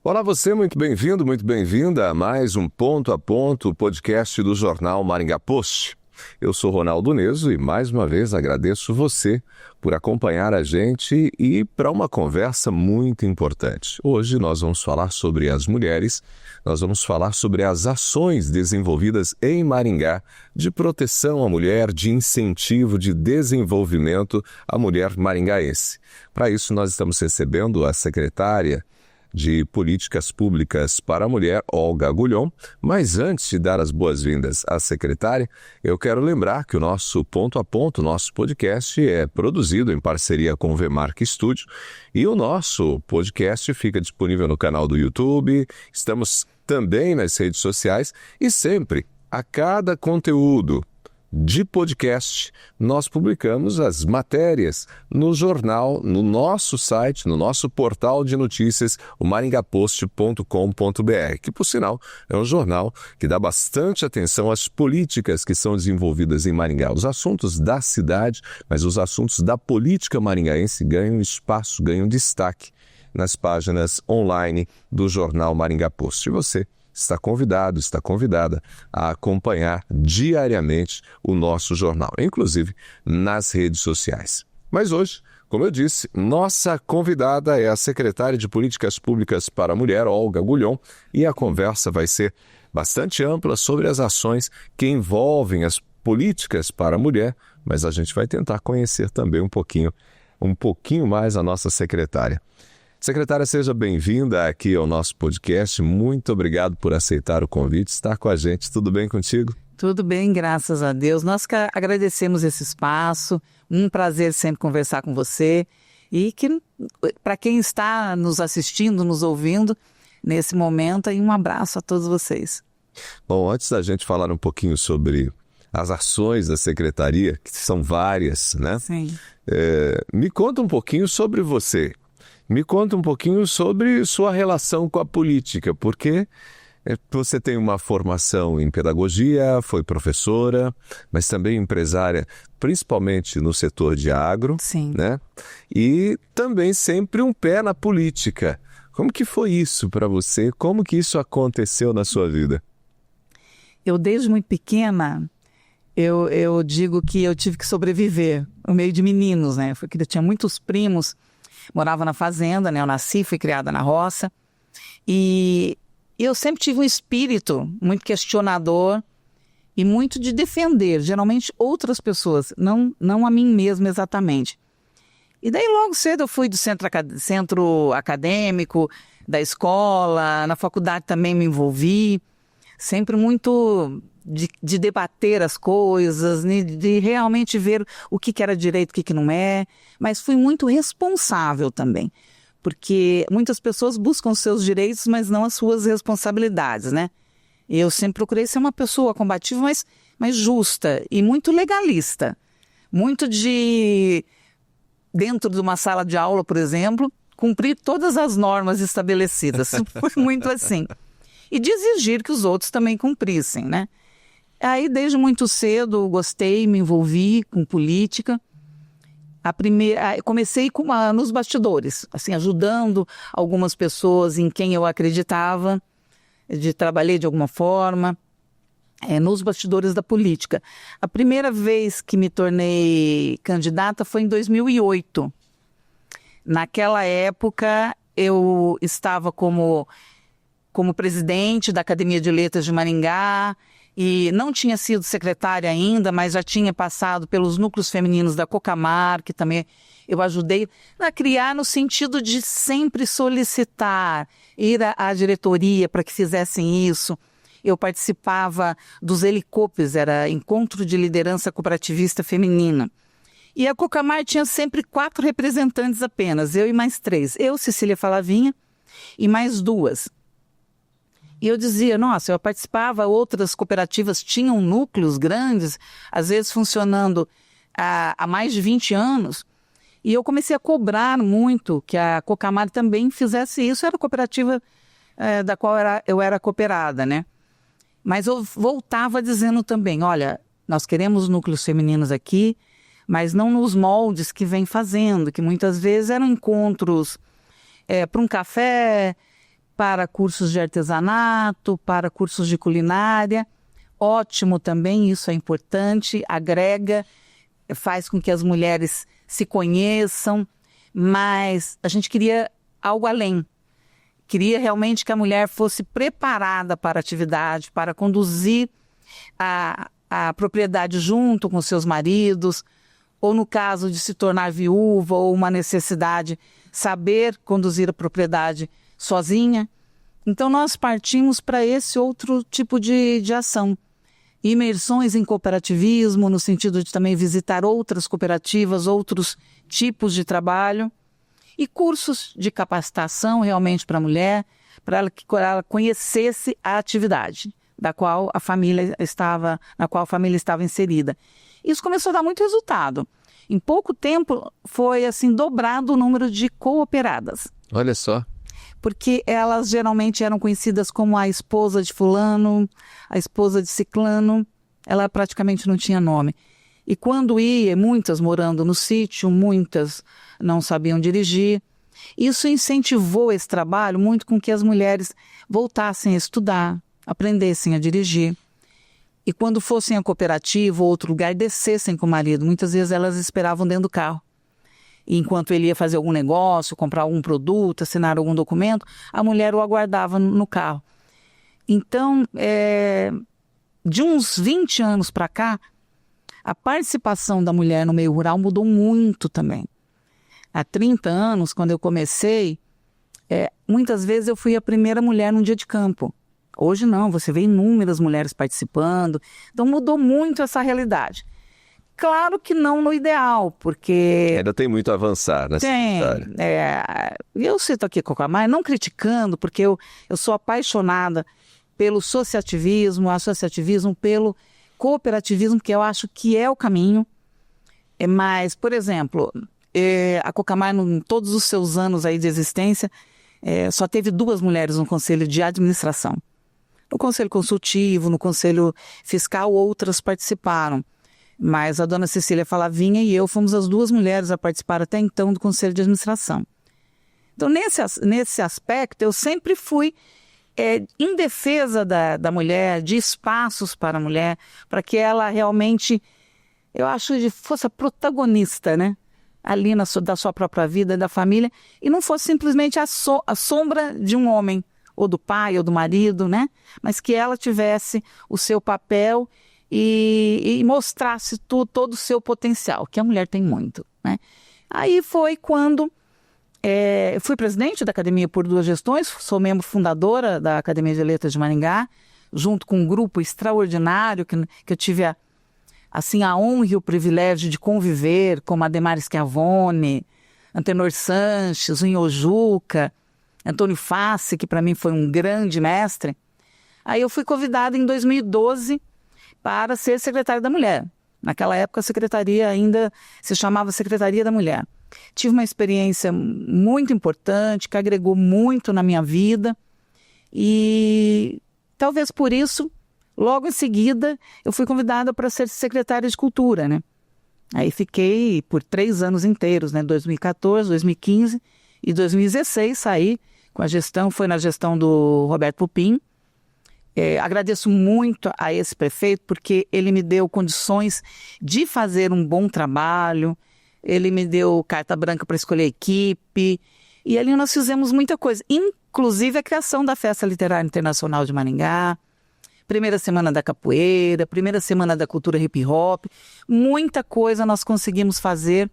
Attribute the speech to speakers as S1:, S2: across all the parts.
S1: Olá você, muito bem-vindo, muito bem-vinda a mais um Ponto a Ponto, podcast do jornal Maringá Post. Eu sou Ronaldo Neso e mais uma vez agradeço você por acompanhar a gente e para uma conversa muito importante. Hoje nós vamos falar sobre as mulheres, nós vamos falar sobre as ações desenvolvidas em Maringá de proteção à mulher, de incentivo, de desenvolvimento à mulher maringaense. Para isso nós estamos recebendo a secretária de Políticas Públicas para a Mulher, Olga Agulhon. Mas antes de dar as boas-vindas à secretária, eu quero lembrar que o nosso Ponto a Ponto, nosso podcast, é produzido em parceria com o Vmark Studio e o nosso podcast fica disponível no canal do YouTube, estamos também nas redes sociais e sempre, a cada conteúdo de podcast, nós publicamos as matérias no jornal, no nosso site, no nosso portal de notícias, o maringapost.com.br, que, por sinal, é um jornal que dá bastante atenção às políticas que são desenvolvidas em Maringá. Os assuntos da cidade, mas os assuntos da política maringaense ganham espaço, ganham destaque nas páginas online do jornal Maringá Post. E você está convidado, está convidada a acompanhar diariamente o nosso jornal, inclusive nas redes sociais. Mas hoje, como eu disse, nossa convidada é a secretária de Políticas Públicas para a Mulher, Olga Agulhon, e a conversa vai ser bastante ampla sobre as ações que envolvem as políticas para a mulher, mas a gente vai tentar conhecer também um pouquinho mais a nossa secretária. Secretária, seja bem-vinda aqui ao nosso podcast. Muito obrigado por aceitar o convite, estar com a gente. Tudo bem contigo?
S2: Tudo bem, graças a Deus. Nós que agradecemos esse espaço. Um prazer sempre conversar com você. E que para quem está nos assistindo, nos ouvindo nesse momento, um abraço a todos vocês.
S1: Bom, antes da gente falar um pouquinho sobre as ações da secretaria, que são várias, né?
S2: Sim.
S1: Me conta um pouquinho sobre você. Me conta um pouquinho sobre sua relação com a política, porque você tem uma formação em pedagogia, foi professora, mas também empresária, principalmente no setor de agro,
S2: Sim.
S1: Né? E também sempre um pé na política. Como que foi isso para você? Como que isso aconteceu na sua vida?
S2: Eu, desde muito pequena, eu digo que eu tive que sobreviver no meio de meninos, né? Porque eu tinha muitos primos. Morava na fazenda, né? Eu nasci, fui criada na roça. E eu sempre tive um espírito muito questionador e muito de defender, geralmente, outras pessoas, não a mim mesma exatamente. E daí, logo cedo, eu fui do centro acadêmico, da escola, na faculdade também me envolvi. Sempre muito de debater as coisas, de realmente ver o que era direito, o que não é, mas fui muito responsável também, porque muitas pessoas buscam os seus direitos, mas não as suas responsabilidades, né? Eu sempre procurei ser uma pessoa combativa, mas justa e muito legalista, muito dentro de uma sala de aula, por exemplo, cumprir todas as normas estabelecidas, foi muito assim, e de exigir que os outros também cumprissem, né? Aí, desde muito cedo, gostei, me envolvi com política. Comecei nos bastidores, assim, ajudando algumas pessoas em quem eu acreditava, trabalhei de alguma forma, nos bastidores da política. A primeira vez que me tornei candidata foi em 2008. Naquela época, eu estava como presidente da Academia de Letras de Maringá, e não tinha sido secretária ainda, mas já tinha passado pelos núcleos femininos da Cocamar, que também eu ajudei a criar no sentido de sempre solicitar, ir à diretoria para que fizessem isso. Eu participava dos helicópteros, era Encontro de Liderança Cooperativista Feminina. E a Cocamar tinha sempre 4 representantes apenas, eu e mais 3. Eu, Cecília Falavinha, e mais 2. E eu dizia, nossa, eu participava, outras cooperativas tinham núcleos grandes, às vezes funcionando há mais de 20 anos, e eu comecei a cobrar muito que a Cocamar também fizesse isso. Era a cooperativa da qual eu era cooperada, né? Mas eu voltava dizendo também, olha, nós queremos núcleos femininos aqui, mas não nos moldes que vem fazendo, que muitas vezes eram encontros para um café, para cursos de artesanato, para cursos de culinária. Ótimo também, isso é importante, agrega, faz com que as mulheres se conheçam, mas a gente queria algo além. Queria realmente que a mulher fosse preparada para a atividade, para conduzir a propriedade junto com seus maridos, ou no caso de se tornar viúva ou uma necessidade, saber conduzir a propriedade sozinha. Então nós partimos para esse outro tipo de ação. Imersões em cooperativismo, no sentido de também visitar outras cooperativas, outros tipos de trabalho, e cursos de capacitação realmente para a mulher, para ela conhecesse a atividade na qual a família estava inserida. Isso começou a dar muito resultado. Em pouco tempo foi assim dobrado o número de cooperadas.
S1: Olha só.
S2: Porque elas geralmente eram conhecidas como a esposa de fulano, a esposa de ciclano, ela praticamente não tinha nome. E quando ia, muitas morando no sítio, muitas não sabiam dirigir. Isso incentivou esse trabalho muito com que as mulheres voltassem a estudar, aprendessem a dirigir. E quando fossem a cooperativa ou outro lugar, descessem com o marido. Muitas vezes elas esperavam dentro do carro. E enquanto ele ia fazer algum negócio, comprar algum produto, assinar algum documento, a mulher o aguardava no carro. Então, de uns 20 anos para cá, a participação da mulher no meio rural mudou muito também. Há 30 anos, quando eu comecei, muitas vezes eu fui a primeira mulher num dia de campo. Hoje não, você vê inúmeras mulheres participando. Então mudou muito essa realidade. Claro que não no ideal, porque...
S1: Ainda tem muito a avançar nessa área.
S2: Eu cito aqui Cocamar, não criticando, porque eu sou apaixonada pelo associativismo, pelo cooperativismo, que eu acho que é o caminho. Mas, por exemplo, a Cocamar, em todos os seus anos aí de existência, só teve 2 mulheres no conselho de administração. No conselho consultivo, no conselho fiscal, outras participaram. Mas a dona Cecília Falavinha e eu fomos as 2 mulheres a participar até então do conselho de administração. Então, nesse aspecto, eu sempre fui em defesa da mulher, de espaços para a mulher, para que ela realmente, eu acho, fosse a protagonista, né? Ali da sua própria vida, da família, e não fosse simplesmente a sombra de um homem, ou do pai, ou do marido, né? Mas que ela tivesse o seu papel e mostrasse todo o seu potencial, que a mulher tem muito, né? Aí foi quando fui presidente da academia por 2 gestões, sou membro fundadora da Academia de Letras de Maringá, junto com um grupo extraordinário que eu tive a honra e o privilégio de conviver, como Ademar Schiavone, Antenor Sanches, Inhojuca, Antônio Fassi, que para mim foi um grande mestre. Aí eu fui convidada em 2012 para ser secretária da Mulher. Naquela época a secretaria ainda se chamava Secretaria da Mulher. Tive uma experiência muito importante, que agregou muito na minha vida. E talvez por isso, logo em seguida, eu fui convidada para ser secretária de Cultura, né? Aí fiquei por 3 anos inteiros, né? 2014, 2015 e 2016 saí com a gestão, foi na gestão do Roberto Pupim. Agradeço muito a esse prefeito, porque ele me deu condições de fazer um bom trabalho, ele me deu carta branca para escolher a equipe, e ali nós fizemos muita coisa, inclusive a criação da Festa Literária Internacional de Maringá, primeira semana da capoeira, primeira semana da cultura hip hop, muita coisa nós conseguimos fazer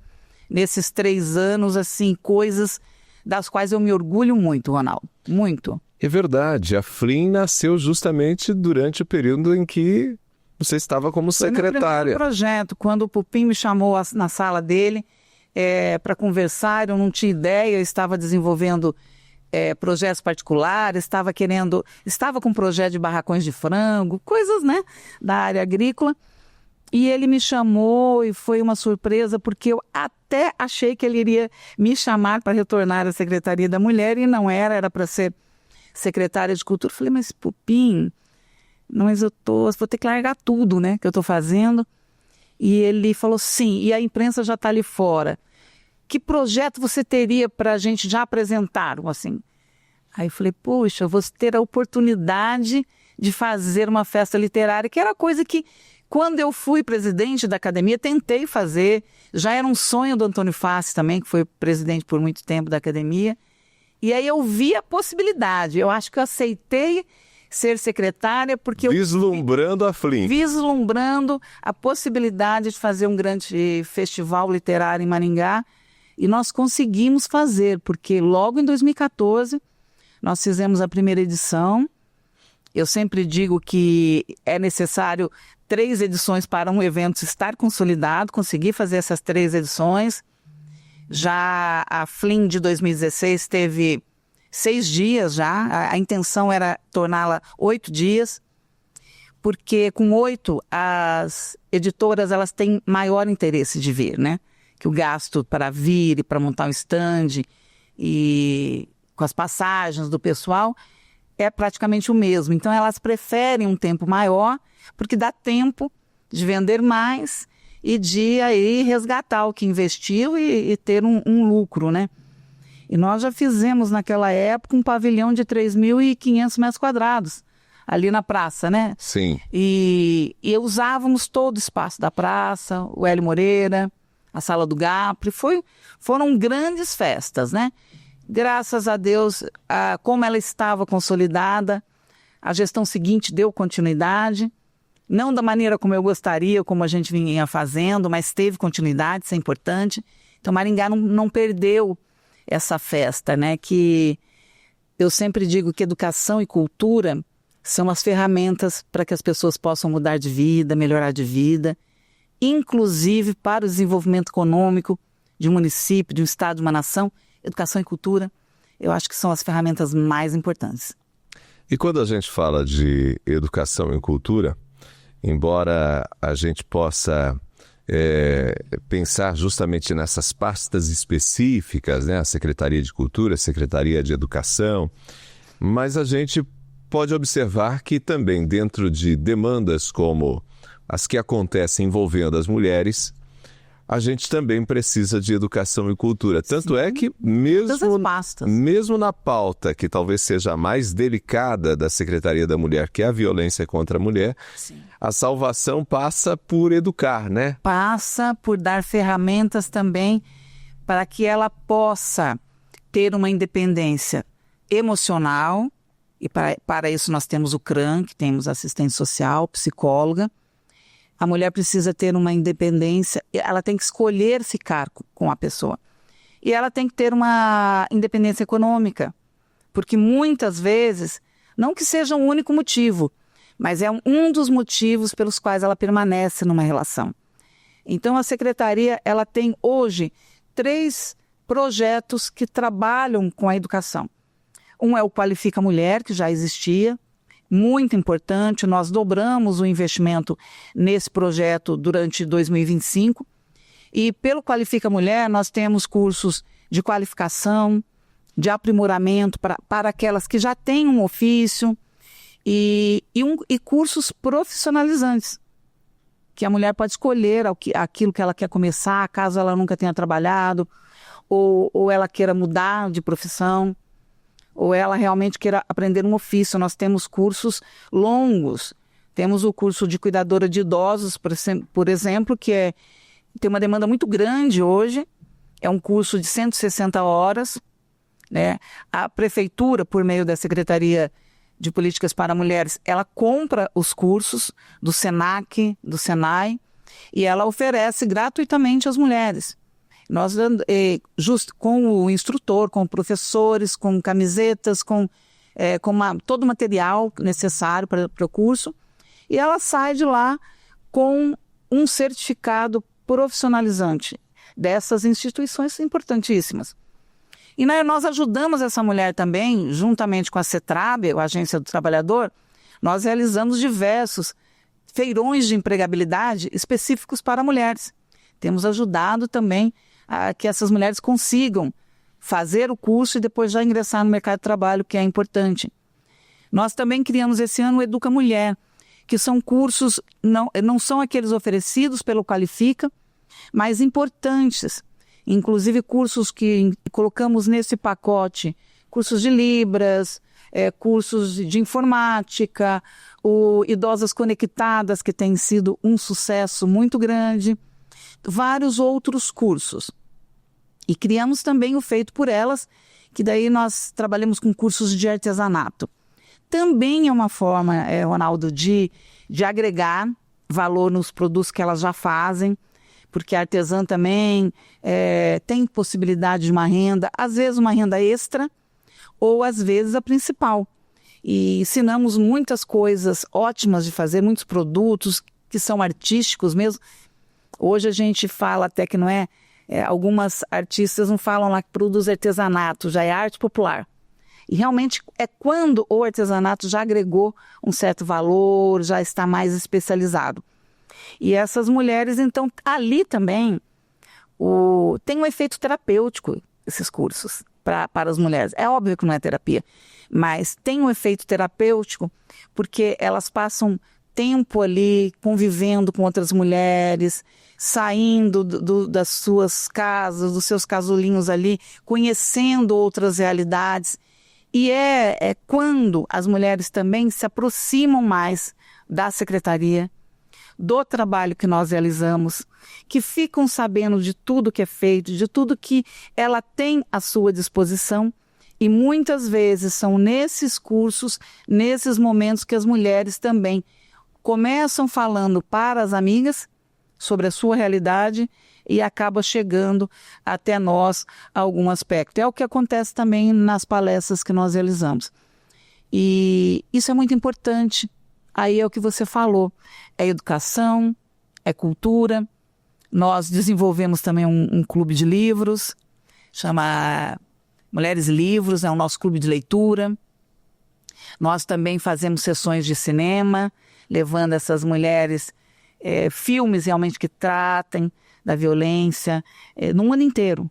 S2: nesses 3 anos, assim, coisas das quais eu me orgulho muito, Ronaldo, muito.
S1: É verdade, a Flim nasceu justamente durante o período em que você estava como secretária.
S2: Foi meu primeiro projeto, quando o Pupim me chamou na sala dele para conversar, eu não tinha ideia, eu estava desenvolvendo projetos particulares, estava com um projeto de barracões de frango, coisas, né, da área agrícola, e ele me chamou e foi uma surpresa, porque eu até achei que ele iria me chamar para retornar à Secretaria da Mulher, e não era para ser secretária de Cultura. Eu falei, mas Pupim, mas vou ter que largar tudo, né, que eu estou fazendo. E ele falou, sim, e a imprensa já está ali fora. Que projeto você teria para a gente já apresentar? Assim, Aí eu falei, puxa, eu vou ter a oportunidade de fazer uma festa literária, que era coisa que, quando eu fui presidente da academia, tentei fazer. Já era um sonho do Antônio Fassi também, que foi presidente por muito tempo da academia. E aí eu vi a possibilidade. Eu acho que eu aceitei ser secretária porque
S1: Vislumbrando a Flim.
S2: Vislumbrando a possibilidade de fazer um grande festival literário em Maringá. E nós conseguimos fazer, porque logo em 2014 nós fizemos a primeira edição. Eu sempre digo que é necessário 3 edições para um evento estar consolidado, conseguir fazer essas 3 edições. Já a Flim de 2016 teve 6 dias já, a intenção era torná-la 8 dias, porque com 8 as editoras elas têm maior interesse de vir, né? Que o gasto para vir e para montar um stand e com as passagens do pessoal é praticamente o mesmo. Então elas preferem um tempo maior, porque dá tempo de vender mais e de aí resgatar o que investiu e ter um lucro, né? E nós já fizemos naquela época um pavilhão de 3.500 metros quadrados, ali na praça, né?
S1: Sim.
S2: E usávamos todo o espaço da praça, o Hélio Moreira, a Sala do Gapri, foram grandes festas, né? Graças a Deus, como ela estava consolidada, a gestão seguinte deu continuidade, não da maneira como eu gostaria, como a gente vinha fazendo, mas teve continuidade, isso é importante. Então Maringá não perdeu essa festa, né? Que eu sempre digo que educação e cultura são as ferramentas para que as pessoas possam mudar de vida, melhorar de vida, inclusive para o desenvolvimento econômico de um município, de um estado, de uma nação. Educação e cultura, eu acho que são as ferramentas mais importantes.
S1: E quando a gente fala de educação e cultura, embora a gente possa pensar justamente nessas pastas específicas, né? A Secretaria de Cultura, a Secretaria de Educação, mas a gente pode observar que também dentro de demandas como as que acontecem envolvendo as mulheres, a gente também precisa de educação e cultura. Tanto é que mesmo na pauta que talvez seja a mais delicada da Secretaria da Mulher, que é a violência contra a mulher, sim, a salvação passa por educar, né?
S2: Passa por dar ferramentas também para que ela possa ter uma independência emocional. E para isso nós temos o CRAM, que temos assistente social, psicóloga. A mulher precisa ter uma independência, ela tem que escolher ficar com a pessoa. E ela tem que ter uma independência econômica, porque muitas vezes, não que seja o único motivo, mas é um dos motivos pelos quais ela permanece numa relação. Então a Secretaria ela tem hoje 3 projetos que trabalham com a educação. Um é o Qualifica Mulher, que já existia, muito importante, nós dobramos o investimento nesse projeto durante 2025 e pelo Qualifica Mulher nós temos cursos de qualificação, de aprimoramento para aquelas que já têm um ofício e cursos profissionalizantes, que a mulher pode escolher aquilo que ela quer começar, caso ela nunca tenha trabalhado ou ela queira mudar de profissão, ou ela realmente queira aprender um ofício. Nós temos cursos longos. Temos o curso de cuidadora de idosos, por exemplo, que tem uma demanda muito grande hoje. É um curso de 160 horas. Né? A Prefeitura, por meio da Secretaria de Políticas para Mulheres, ela compra os cursos do SENAC, do SENAI, e ela oferece gratuitamente às mulheres. Nós, com o instrutor, com professores, com camisetas, com todo o material necessário para o curso, e ela sai de lá com um certificado profissionalizante dessas instituições importantíssimas. E nós ajudamos essa mulher também, juntamente com a CETRAB, a Agência do Trabalhador, nós realizamos diversos feirões de empregabilidade específicos para mulheres. Temos ajudado também a que essas mulheres consigam fazer o curso e depois já ingressar no mercado de trabalho, que é importante. Nós também criamos esse ano o Educa Mulher, que são cursos, não são aqueles oferecidos pelo Qualifica, mas importantes. Inclusive cursos que colocamos nesse pacote cursos de Libras, cursos de informática, o Idosas Conectadas, que tem sido um sucesso muito grande, vários outros cursos. E criamos também o Feito por Elas, que daí nós trabalhamos com cursos de artesanato. Também é uma forma, Ronaldo, de agregar valor nos produtos que elas já fazem, porque a artesã também tem possibilidade de uma renda, às vezes uma renda extra, ou às vezes a principal. E ensinamos muitas coisas ótimas de fazer, muitos produtos que são artísticos mesmo. Hoje a gente fala até que não algumas artistas não falam lá que produz artesanato, já é arte popular. E realmente é quando o artesanato já agregou um certo valor, já está mais especializado. E essas mulheres, então, ali também tem um efeito terapêutico, esses cursos, para as mulheres. É óbvio que não é terapia, mas tem um efeito terapêutico porque elas passam tempo ali convivendo com outras mulheres, saindo das suas casas, dos seus casulinhos ali, conhecendo outras realidades. E é quando as mulheres também se aproximam mais da secretaria, do trabalho que nós realizamos, que ficam sabendo de tudo que é feito, de tudo que ela tem à sua disposição. E muitas vezes são nesses cursos, nesses momentos que as mulheres também começam falando para as amigas sobre a sua realidade e acaba chegando até nós algum aspecto. É o que acontece também nas palestras que nós realizamos. E isso é muito importante. Aí é o que você falou, é educação, é cultura. Nós desenvolvemos também um clube de livros, chama Mulheres e Livros, é o nosso clube de leitura. Nós também fazemos sessões de cinema, levando essas mulheres filmes realmente que tratem da violência no mundo inteiro.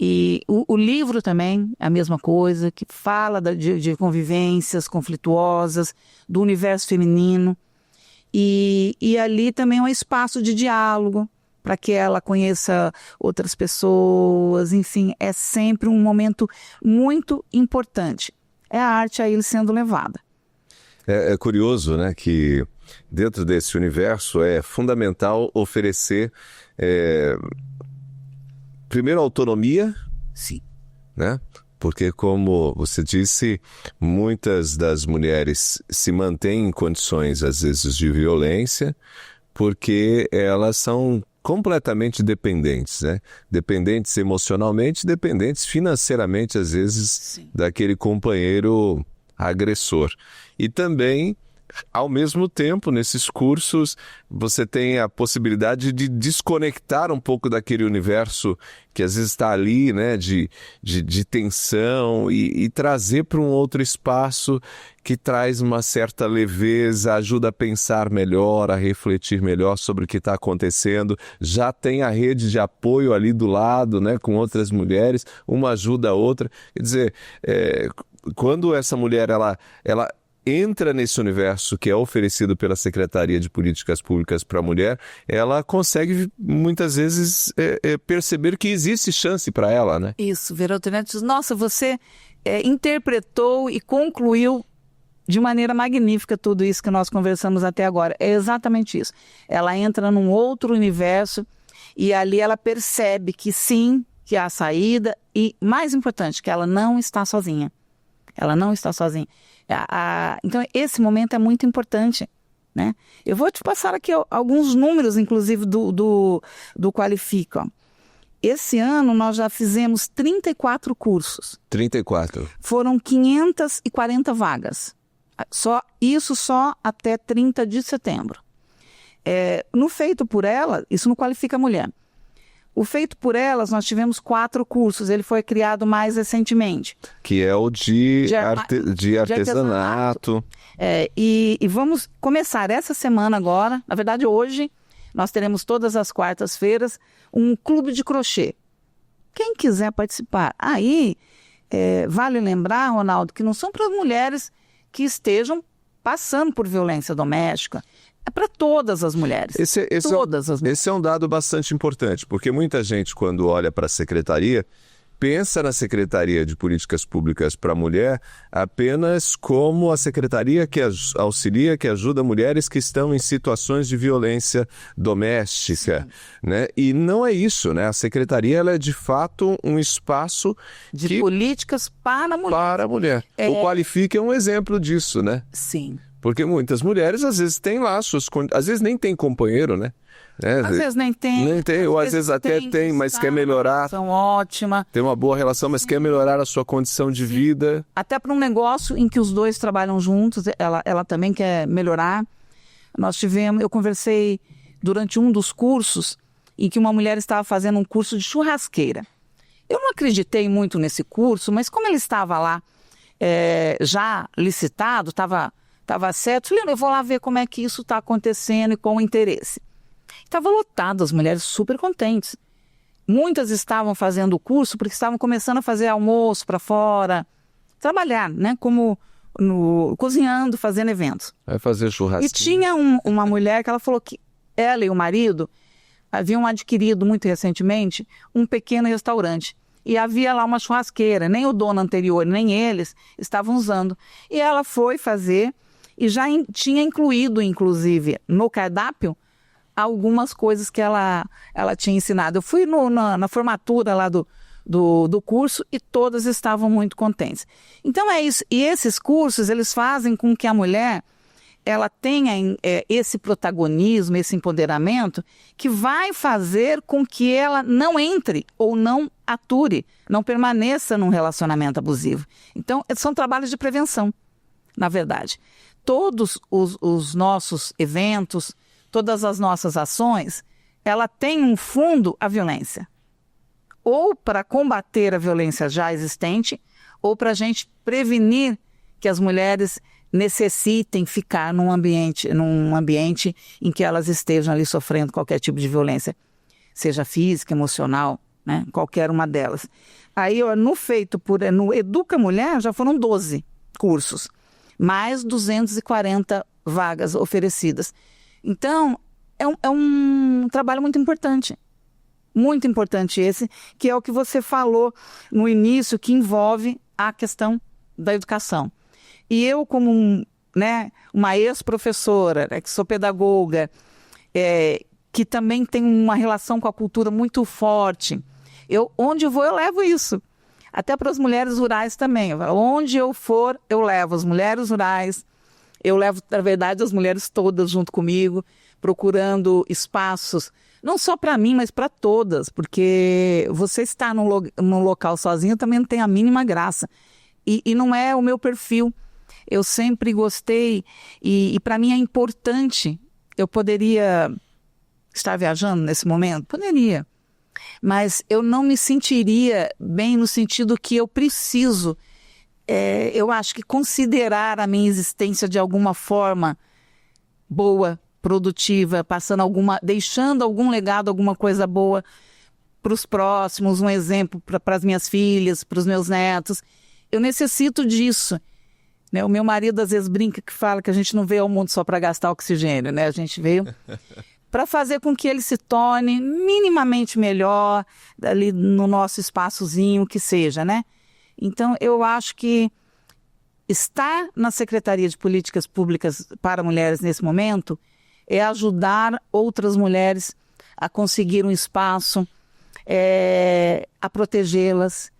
S2: E o livro também é a mesma coisa, que fala de convivências conflituosas, do universo feminino. E ali também é um espaço de diálogo, para que ela conheça outras pessoas. Enfim, é sempre um momento muito importante. É a arte aí sendo levada.
S1: É curioso, né, que dentro desse universo é fundamental oferecer primeiro autonomia,
S2: sim,
S1: né? Porque, como você disse, muitas das mulheres se mantêm em condições, às vezes, de violência, porque elas são completamente dependentes, né? Dependentes emocionalmente, dependentes financeiramente, às vezes,
S2: sim,
S1: daquele companheiro agressor. E também, ao mesmo tempo, nesses cursos, você tem a possibilidade de desconectar um pouco daquele universo que às vezes está ali, né, de tensão e trazer para um outro espaço que traz uma certa leveza, ajuda a pensar melhor, a refletir melhor sobre o que está acontecendo. Já tem a rede de apoio ali do lado, né, com outras mulheres, uma ajuda a outra. Quer dizer, quando essa mulher ela entra nesse universo que é oferecido pela Secretaria de Políticas Públicas para a Mulher, ela consegue muitas vezes perceber que existe chance para ela, né?
S2: Isso, Verônica diz, nossa, você interpretou e concluiu de maneira magnífica tudo isso que nós conversamos até agora. É exatamente isso. Ela entra num outro universo e ali ela percebe que sim, que há saída e, mais importante, que ela não está sozinha. Ela não está sozinha. Então, esse momento é muito importante, né? Eu vou te passar aqui alguns números, inclusive, do Qualifica. Esse ano, nós já fizemos 34 cursos.
S1: 34.
S2: Foram 540 vagas. Isso só até 30 de setembro. No Feito por Ela, isso não qualifica a mulher. O Feito por Elas, nós tivemos 4 cursos. Ele foi criado mais recentemente.
S1: Que é o de artesanato.
S2: E vamos começar essa semana agora. Na verdade, hoje, nós teremos todas as quartas-feiras um clube de crochê. Quem quiser participar. Aí, vale lembrar, Ronaldo, que não são para mulheres que estejam passando por violência doméstica. É para todas as mulheres.
S1: Esse é um dado bastante importante, porque muita gente, quando olha para a secretaria, pensa na Secretaria de Políticas Públicas para a Mulher apenas como a secretaria que auxilia, que ajuda mulheres que estão em situações de violência doméstica, né? E não é isso, né? A secretaria ela é de fato um espaço
S2: de políticas para a mulher.
S1: Para a mulher. O Qualifique é um exemplo disso, né?
S2: Sim.
S1: Porque muitas mulheres às vezes têm lá às vezes nem tem companheiro, né?
S2: Às vezes nem tem.
S1: Nem tem, ou às vezes até tem, mas quer melhorar.
S2: São ótima.
S1: Tem uma boa relação, mas quer melhorar a sua condição de vida.
S2: Até para um negócio em que os dois trabalham juntos, ela também quer melhorar. Eu conversei durante um dos cursos em que uma mulher estava fazendo um curso de churrasqueira. Eu não acreditei muito nesse curso, mas como ele estava lá já licitado, estava certo, falei, eu vou lá ver como é que isso está acontecendo e com o interesse. Estava lotado, as mulheres super contentes. Muitas estavam fazendo o curso porque estavam começando a fazer almoço para fora, trabalhar, né? Cozinhando, fazendo eventos.
S1: Vai fazer churrasquinho.
S2: E tinha uma mulher que ela falou que ela e o marido haviam adquirido muito recentemente um pequeno restaurante. E havia lá uma churrasqueira, nem o dono anterior, nem eles estavam usando. E ela foi fazer e já tinha incluído, inclusive, no cardápio, algumas coisas que ela tinha ensinado. Eu fui na formatura lá do curso e todas estavam muito contentes. Então é isso. E esses cursos, eles fazem com que a mulher ela tenha esse protagonismo, esse empoderamento, que vai fazer com que ela não entre ou não ature, não permaneça num relacionamento abusivo. Então, são trabalhos de prevenção, na verdade. Todos os nossos eventos, todas as nossas ações, ela tem um fundo a violência. Ou para combater a violência já existente, ou para a gente prevenir que as mulheres necessitem ficar num ambiente em que elas estejam ali sofrendo qualquer tipo de violência, seja física, emocional, né? Qualquer uma delas. Aí, no Educa Mulher, já foram 12 cursos, mais 240 vagas oferecidas. Então, é um trabalho muito importante esse, que é o que você falou no início, que envolve a questão da educação. E eu, como uma ex-professora, que sou pedagoga, que também tem uma relação com a cultura muito forte, onde eu vou, eu levo isso. Até para as mulheres rurais também. Onde eu for, eu levo as mulheres rurais, eu levo, na verdade, as mulheres todas junto comigo, procurando espaços, não só para mim, mas para todas, porque você estar num local sozinho também não tem a mínima graça. E não é o meu perfil. Eu sempre gostei e para mim é importante. Eu poderia estar viajando nesse momento? Poderia. Mas eu não me sentiria bem no sentido que eu preciso, eu acho que considerar a minha existência de alguma forma boa, produtiva, deixando algum legado, alguma coisa boa para os próximos, um exemplo para as minhas filhas, para os meus netos. Eu necessito disso. Né? O meu marido às vezes brinca que fala que a gente não veio ao mundo só para gastar oxigênio, né? A gente veio para fazer com que ele se torne minimamente melhor ali no nosso espaçozinho, que seja, né? Então, eu acho que estar na Secretaria de Políticas Públicas para Mulheres nesse momento é ajudar outras mulheres a conseguir um espaço, a protegê-las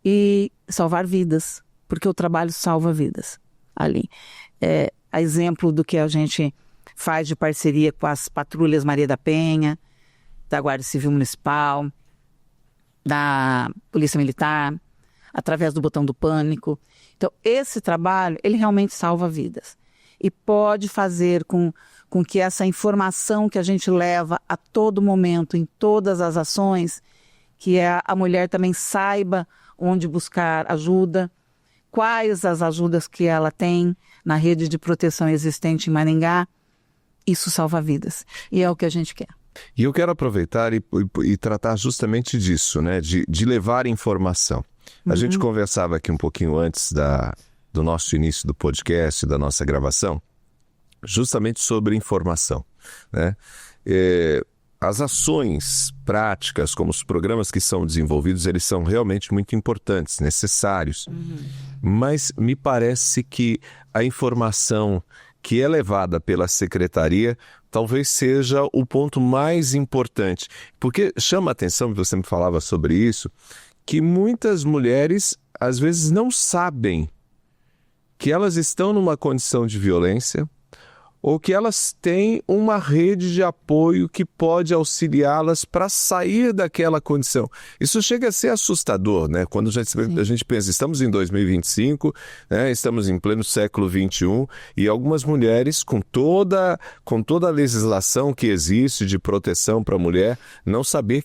S2: e salvar vidas, porque o trabalho salva vidas ali. A exemplo do que a gente faz de parceria com as patrulhas Maria da Penha, da Guarda Civil Municipal, da Polícia Militar, através do Botão do Pânico. Então, esse trabalho, ele realmente salva vidas. E pode fazer com que essa informação que a gente leva a todo momento, em todas as ações, que a mulher também saiba onde buscar ajuda, quais as ajudas que ela tem na rede de proteção existente em Maringá. Isso salva vidas. E é o que a gente quer.
S1: E eu quero aproveitar e tratar justamente disso, né? De levar informação. A gente conversava aqui um pouquinho antes do nosso início do podcast, da nossa gravação, justamente sobre informação, né? as ações práticas, como os programas que são desenvolvidos, eles são realmente muito importantes, necessários. Mas me parece que a informação que é levada pela secretaria talvez seja o ponto mais importante. Porque chama a atenção, você me falava sobre isso, que muitas mulheres às vezes não sabem que elas estão numa condição de violência ou que elas têm uma rede de apoio que pode auxiliá-las para sair daquela condição. Isso chega a ser assustador, né? Quando a gente pensa, estamos em 2025, né? Estamos em pleno século XXI, e algumas mulheres, com toda a legislação que existe de proteção para a mulher, não saber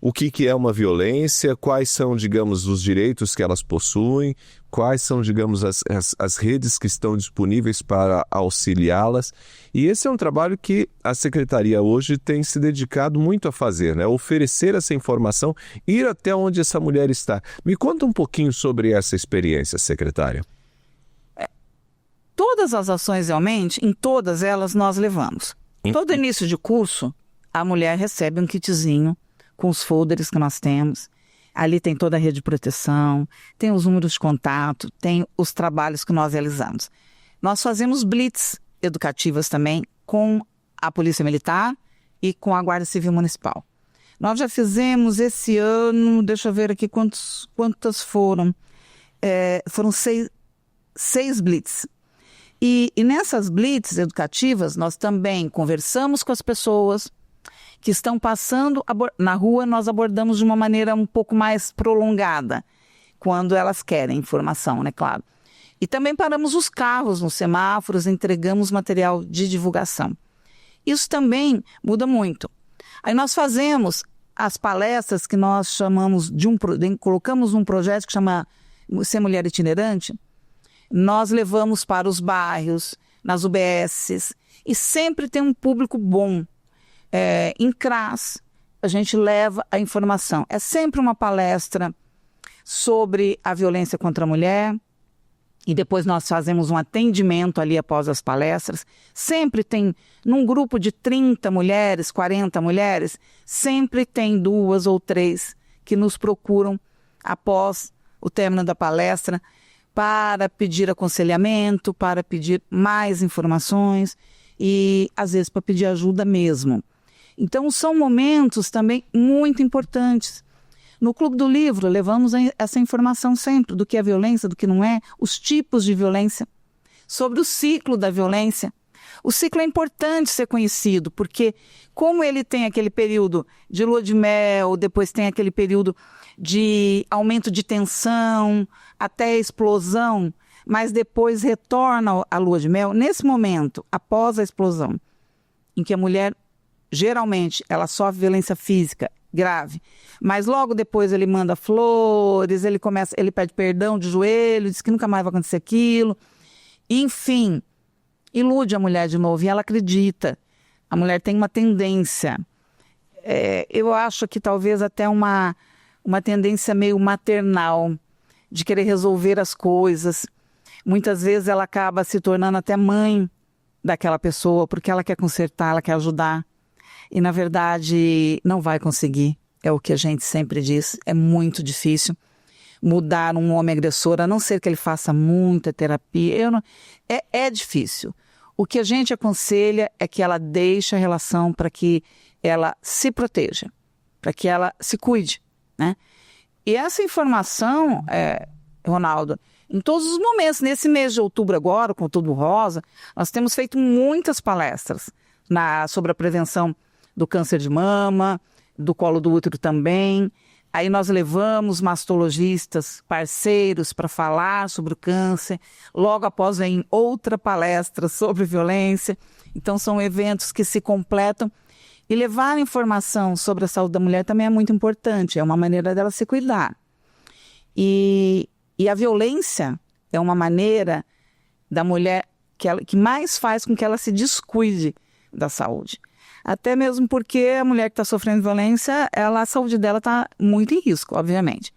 S1: o que é uma violência, quais são, digamos, os direitos que elas possuem, quais são, digamos, as redes que estão disponíveis para auxiliá-las. E esse é um trabalho que a Secretaria hoje tem se dedicado muito a fazer, né? Oferecer essa informação, ir até onde essa mulher está. Me conta um pouquinho sobre essa experiência, secretária.
S2: Todas as ações, realmente, em todas elas nós levamos. Todo início de curso, a mulher recebe um kitzinho com os folders que nós temos. Ali tem toda a rede de proteção, tem os números de contato, tem os trabalhos que nós realizamos. Nós fazemos blitz educativas também com a Polícia Militar e com a Guarda Civil Municipal. Nós já fizemos esse ano, deixa eu ver aqui quantas foram. Foram seis blitz. E nessas blitz educativas, nós também conversamos com as pessoas que estão passando na rua. Nós abordamos de uma maneira um pouco mais prolongada, quando elas querem informação, né, claro. E também paramos os carros nos semáforos, entregamos material de divulgação. Isso também muda muito. Aí nós fazemos as palestras que nós chamamos colocamos um projeto que chama Ser Mulher Itinerante. Nós levamos para os bairros, nas UBSs, e sempre tem um público bom. Em CRAS, a gente leva a informação. É sempre uma palestra sobre a violência contra a mulher, e depois nós fazemos um atendimento ali após as palestras. Sempre tem, num grupo de 30 mulheres, 40 mulheres, sempre tem 2 ou 3 que nos procuram após o término da palestra para pedir aconselhamento, para pedir mais informações e, às vezes, para pedir ajuda mesmo. Então, são momentos também muito importantes. No Clube do Livro, levamos essa informação sempre do que é violência, do que não é, os tipos de violência, sobre o ciclo da violência. O ciclo é importante ser conhecido, porque como ele tem aquele período de lua de mel, depois tem aquele período de aumento de tensão, até a explosão, mas depois retorna a lua de mel, nesse momento, após a explosão, em que a mulher geralmente, ela sofre violência física grave, mas logo depois ele manda flores, ele pede perdão de joelho, diz que nunca mais vai acontecer aquilo. Enfim, ilude a mulher de novo e ela acredita. A mulher tem uma tendência, eu acho que talvez até uma tendência meio maternal, de querer resolver as coisas. Muitas vezes ela acaba se tornando até mãe daquela pessoa, porque ela quer consertar, ela quer ajudar. E, na verdade, não vai conseguir. É o que a gente sempre diz. É muito difícil mudar um homem agressor, a não ser que ele faça muita terapia. É difícil. O que a gente aconselha é que ela deixe a relação para que ela se proteja, para que ela se cuide, né? E essa informação, Ronaldo, em todos os momentos, nesse mês de outubro agora, com Outubro Rosa, nós temos feito muitas palestras sobre a prevenção do câncer de mama, do colo do útero também. Aí nós levamos mastologistas, parceiros, para falar sobre o câncer. Logo após vem outra palestra sobre violência. Então são eventos que se completam. E levar informação sobre a saúde da mulher também é muito importante. É uma maneira dela se cuidar. E a violência é uma maneira da mulher que mais faz com que ela se descuide da saúde. Até mesmo porque a mulher que está sofrendo violência, a saúde dela está muito em risco, obviamente.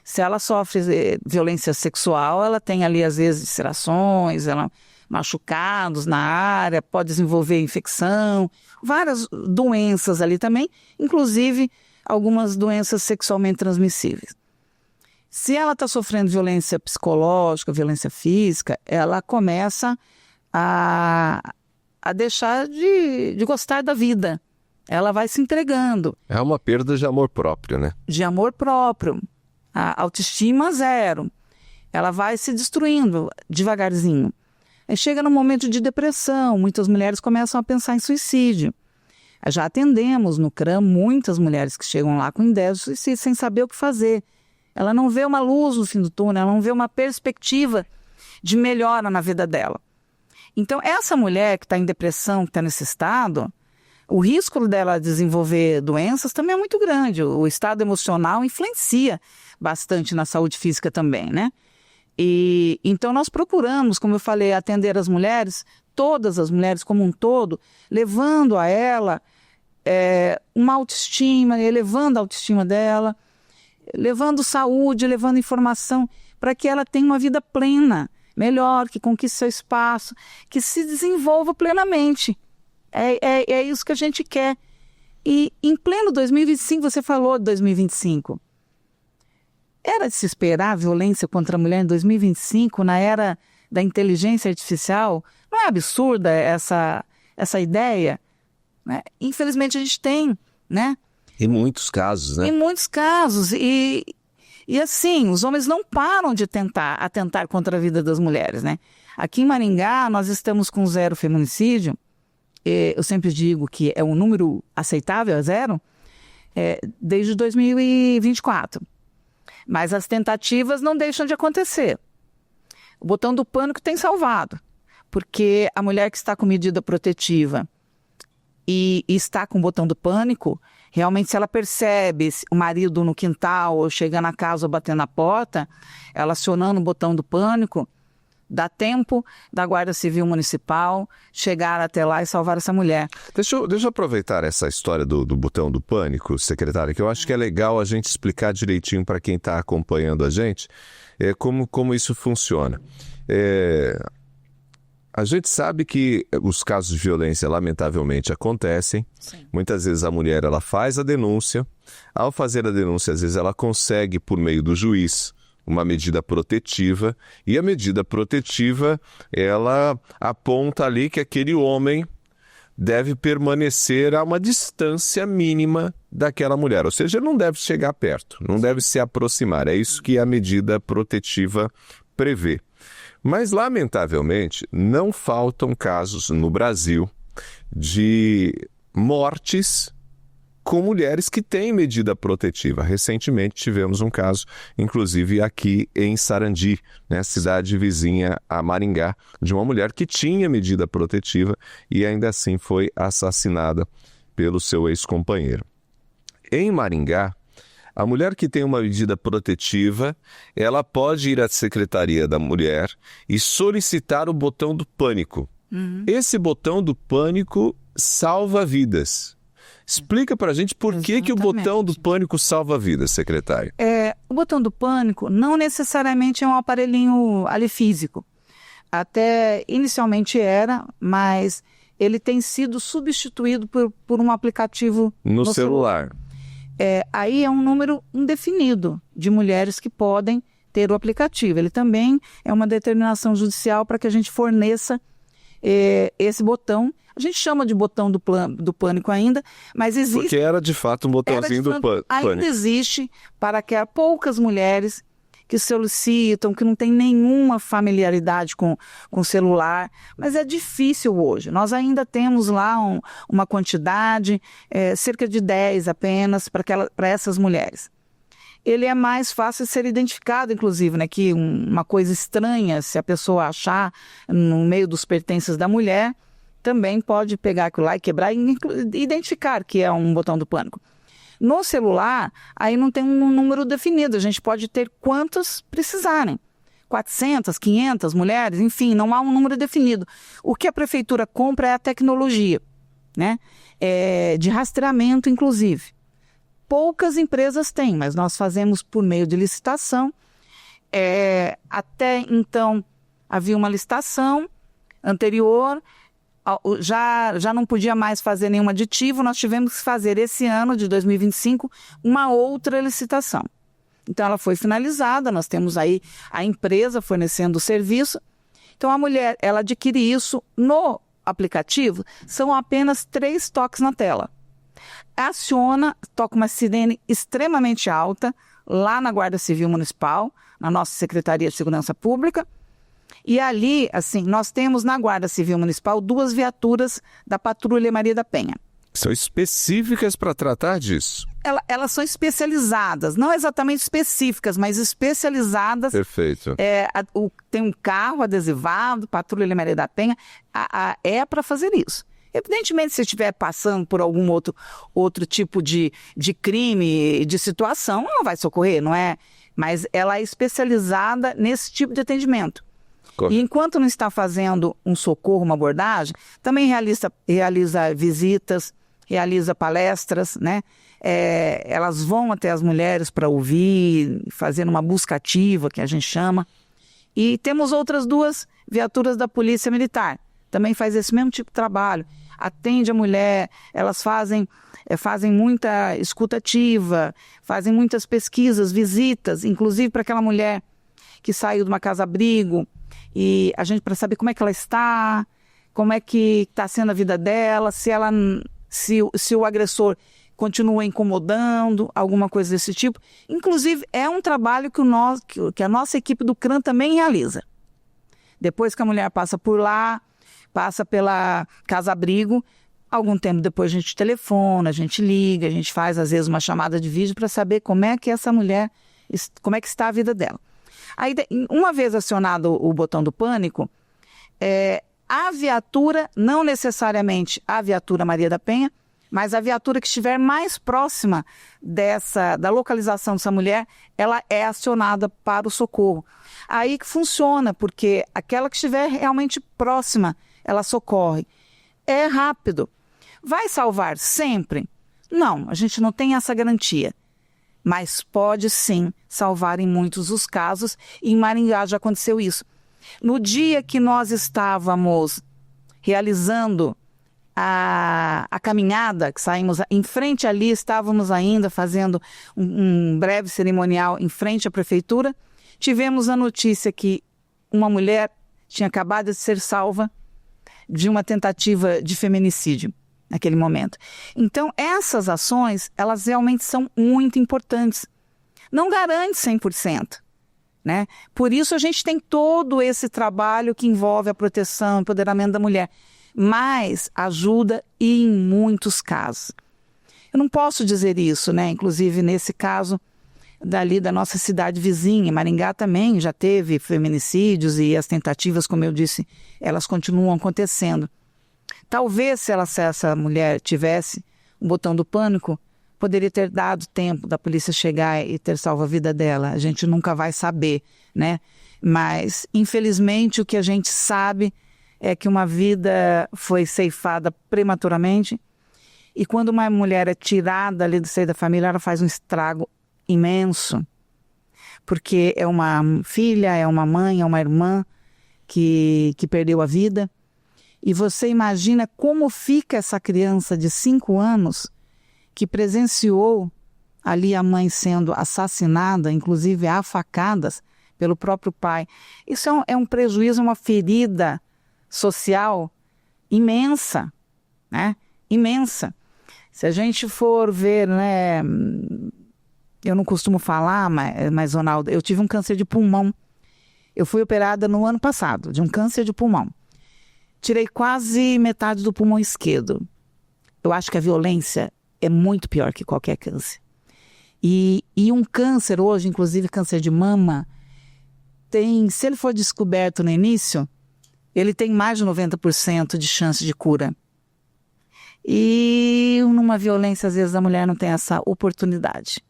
S2: Se ela sofre violência sexual, ela tem ali, às vezes, ulcerações, ela machucados na área, pode desenvolver infecção, várias doenças ali também, inclusive algumas doenças sexualmente transmissíveis. Se ela está sofrendo violência psicológica, violência física, ela começa a deixar de gostar da vida. Ela vai se entregando.
S1: É uma perda de amor próprio, né?
S2: De amor próprio. A autoestima zero. Ela vai se destruindo devagarzinho. Aí chega no momento de depressão, muitas mulheres começam a pensar em suicídio. Já atendemos no CRAM muitas mulheres que chegam lá com ideias de suicídio sem saber o que fazer. Ela não vê uma luz no fim do túnel, ela não vê uma perspectiva de melhora na vida dela. Então, essa mulher que está em depressão, que está nesse estado, o risco dela desenvolver doenças também é muito grande. O estado emocional influencia bastante na saúde física também, né? E então nós procuramos, como eu falei, atender as mulheres, todas as mulheres como um todo, levando a ela uma autoestima, elevando a autoestima dela, levando saúde, levando informação, para que ela tenha uma vida plena, melhor, que conquiste seu espaço, que se desenvolva plenamente. É isso que a gente quer. E em pleno 2025, você falou de 2025. Era de se esperar a violência contra a mulher em 2025, na era da inteligência artificial? Não é absurda essa ideia? Né? Infelizmente a gente tem, né?
S1: Em muitos casos, né?
S2: Em muitos casos. E assim, os homens não param de atentar contra a vida das mulheres, né? Aqui em Maringá, nós estamos com 0 feminicídio. Eu sempre digo que é um número aceitável, 0, desde 2024. Mas as tentativas não deixam de acontecer. O botão do pânico tem salvado, porque a mulher que está com medida protetiva e está com o botão do pânico, realmente se ela percebe o marido no quintal ou chegando na casa ou batendo na porta, ela acionando o botão do pânico, dá tempo da Guarda Civil Municipal chegar até lá e salvar essa mulher.
S1: Deixa eu aproveitar essa história do botão do pânico, secretária, que eu acho que é legal a gente explicar direitinho para quem está acompanhando a gente como isso funciona. A gente sabe que os casos de violência lamentavelmente acontecem.
S2: Sim.
S1: Muitas vezes a mulher ela faz a denúncia. Ao fazer a denúncia, às vezes ela consegue, por meio do juiz, uma medida protetiva, e a medida protetiva, ela aponta ali que aquele homem deve permanecer a uma distância mínima daquela mulher, ou seja, ele não deve chegar perto, não deve se aproximar, é isso que a medida protetiva prevê. Mas, lamentavelmente, não faltam casos no Brasil de mortes com mulheres que têm medida protetiva. Recentemente tivemos um caso, inclusive aqui em Sarandi, né, cidade vizinha a Maringá, de uma mulher que tinha medida protetiva e ainda assim foi assassinada pelo seu ex-companheiro. Em Maringá, a mulher que tem uma medida protetiva, ela pode ir à Secretaria da Mulher e solicitar o botão do pânico. Esse botão do pânico salva vidas. Explica pra gente por que o botão do pânico salva vidas, secretária.
S2: O botão do pânico não necessariamente é um aparelhinho ali físico. Até inicialmente era, mas ele tem sido substituído por um aplicativo
S1: no celular.
S2: Aí é um número indefinido de mulheres que podem ter o aplicativo. Ele também é uma determinação judicial para que a gente forneça esse botão. A gente chama de botão do pânico ainda, mas existe...
S1: Porque era de fato um botãozinho do pânico.
S2: Ainda existe para que há poucas mulheres que solicitam, que não têm nenhuma familiaridade com o celular, mas é difícil hoje. Nós ainda temos lá uma quantidade, cerca de 10 apenas, para essas mulheres. Ele é mais fácil de ser identificado, inclusive, né? Que uma coisa estranha, se a pessoa achar no meio dos pertences da mulher, também pode pegar aquilo lá e quebrar e identificar que é um botão do pânico. No celular, aí não tem um número definido, a gente pode ter quantas precisarem. 400, 500 mulheres, enfim, não há um número definido. O que a prefeitura compra é a tecnologia, né? De rastreamento, inclusive. Poucas empresas têm, mas nós fazemos por meio de licitação. Até então, havia uma licitação, anterior já não podia mais fazer nenhum aditivo, nós tivemos que fazer esse ano de 2025 uma outra licitação. Então ela foi finalizada, nós temos aí a empresa fornecendo o serviço. Então a mulher, ela adquire isso no aplicativo, são apenas 3 toques na tela. Aciona, toca uma sirene extremamente alta lá na Guarda Civil Municipal, na nossa Secretaria de Segurança Pública. E ali, assim, nós temos na Guarda Civil Municipal 2 viaturas da Patrulha Maria da Penha.
S1: São específicas para tratar disso.
S2: Elas são especializadas, não exatamente específicas, mas especializadas.
S1: Perfeito.
S2: Tem um carro adesivado, Patrulha Maria da Penha, é para fazer isso. Evidentemente, se estiver passando por algum outro tipo de crime, de situação, ela vai socorrer, não é? Mas ela é especializada nesse tipo de atendimento. E enquanto não está fazendo um socorro, uma abordagem, também realiza visitas, realiza palestras, né? Elas vão até as mulheres para ouvir, fazendo uma busca ativa, que a gente chama. E temos outras 2 viaturas da Polícia Militar, também faz esse mesmo tipo de trabalho. Atende a mulher, elas fazem muita escuta ativa, fazem muitas pesquisas, visitas, inclusive para aquela mulher que saiu de uma casa-abrigo, e a gente para saber como é que ela está, como é que está sendo a vida dela, se o agressor continua incomodando, alguma coisa desse tipo. Inclusive, é um trabalho que a nossa equipe do CRAM também realiza. Depois que a mulher passa por lá, passa pela casa-abrigo, algum tempo depois a gente telefona, a gente liga, a gente faz às vezes uma chamada de vídeo para saber como é que essa mulher, como é que está a vida dela. Aí, uma vez acionado o botão do pânico, a viatura, não necessariamente a viatura Maria da Penha, mas a viatura que estiver mais próxima da localização dessa mulher, ela é acionada para o socorro. Aí que funciona, porque aquela que estiver realmente próxima, ela socorre. É rápido. Vai salvar sempre? Não, a gente não tem essa garantia. Mas pode sim salvar em muitos dos casos, e em Maringá já aconteceu isso. No dia que nós estávamos realizando a caminhada, que saímos em frente ali, estávamos ainda fazendo um breve cerimonial em frente à prefeitura, tivemos a notícia que uma mulher tinha acabado de ser salva de uma tentativa de feminicídio naquele momento. Então, essas ações, elas realmente são muito importantes. Não garante 100%, né? Por isso a gente tem todo esse trabalho que envolve a proteção, o empoderamento da mulher, mas ajuda em muitos casos. Eu não posso dizer isso, né? Inclusive nesse caso dali da nossa cidade vizinha, Maringá também já teve feminicídios e as tentativas, como eu disse, elas continuam acontecendo. Talvez se essa mulher tivesse um botão do pânico, poderia ter dado tempo da polícia chegar e ter salvo a vida dela. A gente nunca vai saber, né? Mas, infelizmente, o que a gente sabe é que uma vida foi ceifada prematuramente, e quando uma mulher é tirada ali do seio da família, ela faz um estrago imenso, porque é uma filha, é uma mãe, é uma irmã que perdeu a vida. E você imagina como fica essa criança de 5 anos que presenciou ali a mãe sendo assassinada, inclusive a facadas, pelo próprio pai. Isso é um prejuízo, uma ferida social imensa, né? Imensa. Se a gente for ver, né? Eu não costumo falar, mas Ronaldo, eu tive um câncer de pulmão. Eu fui operada no ano passado de um câncer de pulmão. Tirei quase metade do pulmão esquerdo. Eu acho que a violência é muito pior que qualquer câncer. E um câncer hoje, inclusive câncer de mama, se ele for descoberto no início, ele tem mais de 90% de chance de cura. E numa violência, às vezes, a mulher não tem essa oportunidade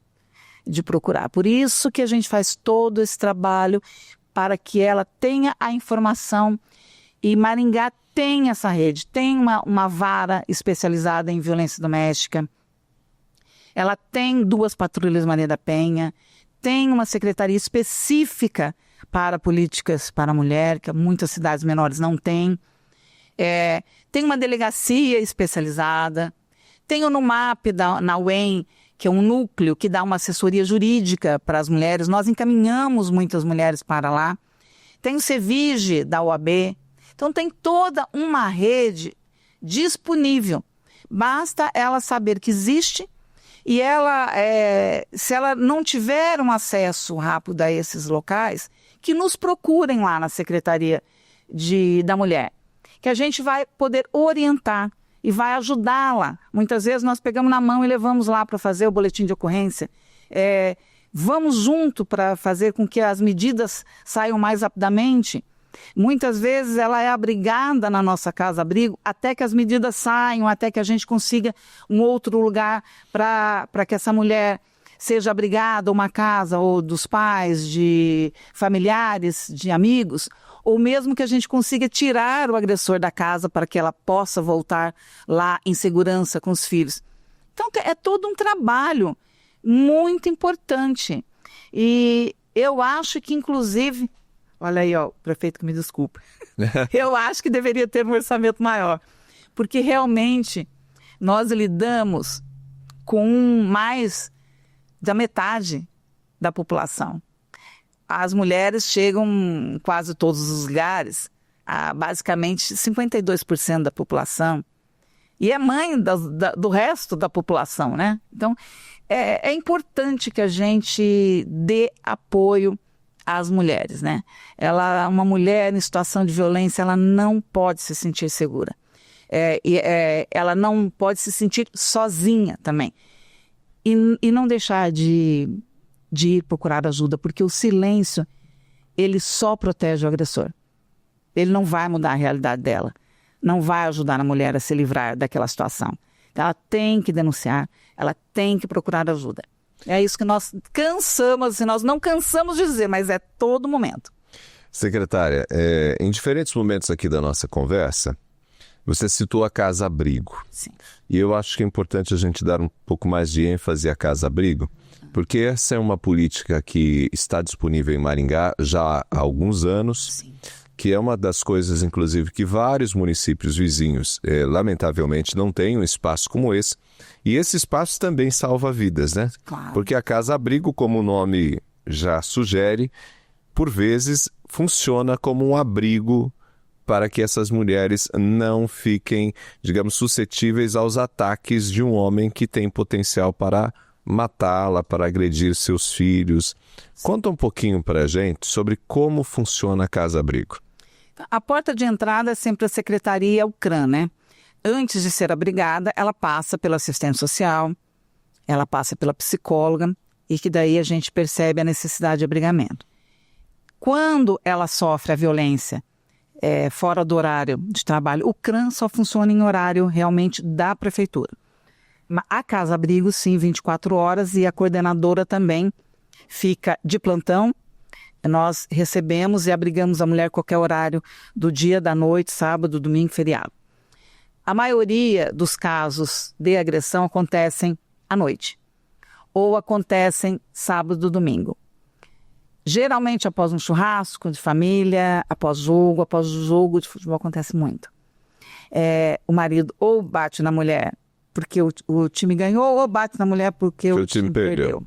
S2: de procurar. Por isso que a gente faz todo esse trabalho para que ela tenha a informação. E Maringá tem essa rede, tem uma vara especializada em violência doméstica. Ela tem 2 patrulhas Maria da Penha, tem uma secretaria específica para políticas para a mulher, que muitas cidades menores não têm. Tem uma delegacia especializada, tem o NUMAP na UEM, que é um núcleo que dá uma assessoria jurídica para as mulheres. Nós encaminhamos muitas mulheres para lá. Tem o CEVIG da OAB. Então tem toda uma rede disponível. Basta ela saber que existe e se ela não tiver um acesso rápido a esses locais, que nos procurem lá na Secretaria da Mulher, que a gente vai poder orientar e vai ajudá-la. Muitas vezes nós pegamos na mão e levamos lá para fazer o boletim de ocorrência. Vamos junto para fazer com que as medidas saiam mais rapidamente. Muitas vezes ela é abrigada na nossa casa-abrigo até que as medidas saiam, até que a gente consiga um outro lugar para que essa mulher seja abrigada, uma casa ou dos pais, de familiares, de amigos, ou mesmo que a gente consiga tirar o agressor da casa para que ela possa voltar lá em segurança com os filhos. Então é todo um trabalho muito importante. E eu acho que, inclusive... Olha aí, ó, o prefeito que me desculpa. Eu acho que deveria ter um orçamento maior, porque realmente nós lidamos com mais da metade da população. As mulheres chegam em quase todos os lugares, a basicamente 52% da população, e é mãe do resto da população, né? Então, é importante que a gente dê apoio às mulheres, né? Uma mulher em situação de violência, ela não pode se sentir segura. Ela não pode se sentir sozinha também. E não deixar de ir procurar ajuda, porque o silêncio, ele só protege o agressor. Ele não vai mudar a realidade dela. Não vai ajudar a mulher a se livrar daquela situação. Então, ela tem que denunciar, ela tem que procurar ajuda. É isso que nós cansamos, nós não cansamos de dizer, mas é todo momento.
S1: Secretária, em diferentes momentos aqui da nossa conversa, você citou a casa-abrigo.
S2: Sim.
S1: E eu acho que é importante a gente dar um pouco mais de ênfase à casa-abrigo, porque essa é uma política que está disponível em Maringá já há alguns anos.
S2: Sim.
S1: Que é uma das coisas, inclusive, que vários municípios vizinhos, lamentavelmente, não têm um espaço como esse. E esse espaço também salva vidas, né?
S2: Claro.
S1: Porque a casa-abrigo, como o nome já sugere, por vezes funciona como um abrigo para que essas mulheres não fiquem, digamos, suscetíveis aos ataques de um homem que tem potencial para matá-la, para agredir seus filhos. Conta um pouquinho para a gente sobre como funciona a casa-abrigo.
S2: A porta de entrada é sempre a secretaria, o CRAM, né? Antes de ser abrigada, ela passa pelo assistente social, ela passa pela psicóloga, e que daí a gente percebe a necessidade de abrigamento. Quando ela sofre a violência fora do horário de trabalho, o CRAM só funciona em horário realmente da prefeitura. A casa-abrigo, sim, 24 horas, e a coordenadora também fica de plantão. Nós recebemos e abrigamos a mulher qualquer horário do dia, da noite, sábado, domingo, feriado. A maioria dos casos de agressão acontecem à noite ou acontecem sábado, domingo. Geralmente após um churrasco de família, após o jogo de futebol acontece muito. O marido ou bate na mulher porque o time ganhou ou bate na mulher porque o time perdeu.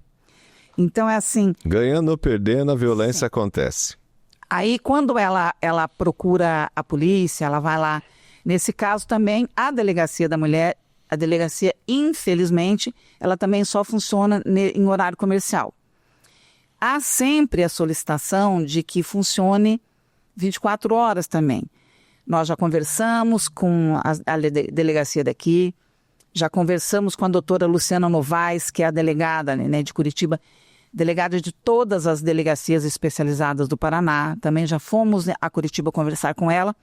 S2: Então é assim...
S1: Ganhando ou perdendo, a violência acontece.
S2: Aí quando ela procura a polícia, ela vai lá. Nesse caso também, a delegacia da mulher, a delegacia, infelizmente, ela também só funciona em horário comercial. Há sempre a solicitação de que funcione 24 horas também. Nós já conversamos com a delegacia daqui, já conversamos com a doutora Luciana Novaes, que é a delegada, né, de Curitiba, delegada de todas as delegacias especializadas do Paraná. Também já fomos a Curitiba conversar com ela.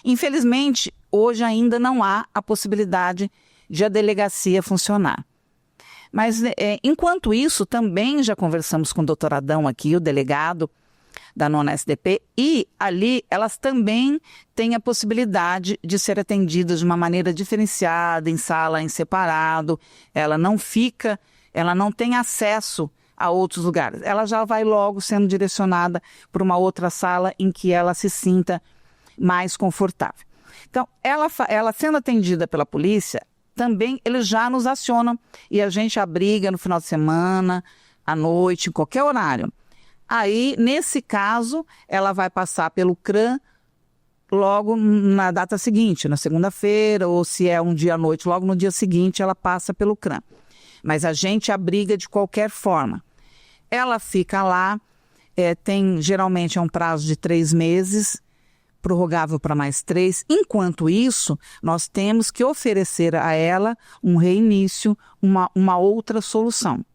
S2: Infelizmente, hoje ainda não há a possibilidade de a delegacia funcionar. Mas, enquanto isso, também já conversamos com o doutor Adão aqui, o delegado da 9ª SDP, e ali elas também têm a possibilidade de ser atendidas de uma maneira diferenciada, em sala, em separado. Ela não tem acesso a outros lugares. Ela já vai logo sendo direcionada para uma outra sala em que ela se sinta mais confortável. Então, ela sendo atendida pela polícia, também eles já nos acionam e a gente abriga no final de semana, à noite, em qualquer horário. Aí, nesse caso, ela vai passar pelo CRAM logo na data seguinte, na segunda-feira, ou se é um dia à noite, logo no dia seguinte ela passa pelo CRAM. Mas a gente abriga de qualquer forma. Ela fica lá, geralmente é um prazo de 3 meses, prorrogável para mais 3. Enquanto isso, nós temos que oferecer a ela um reinício, uma outra solução.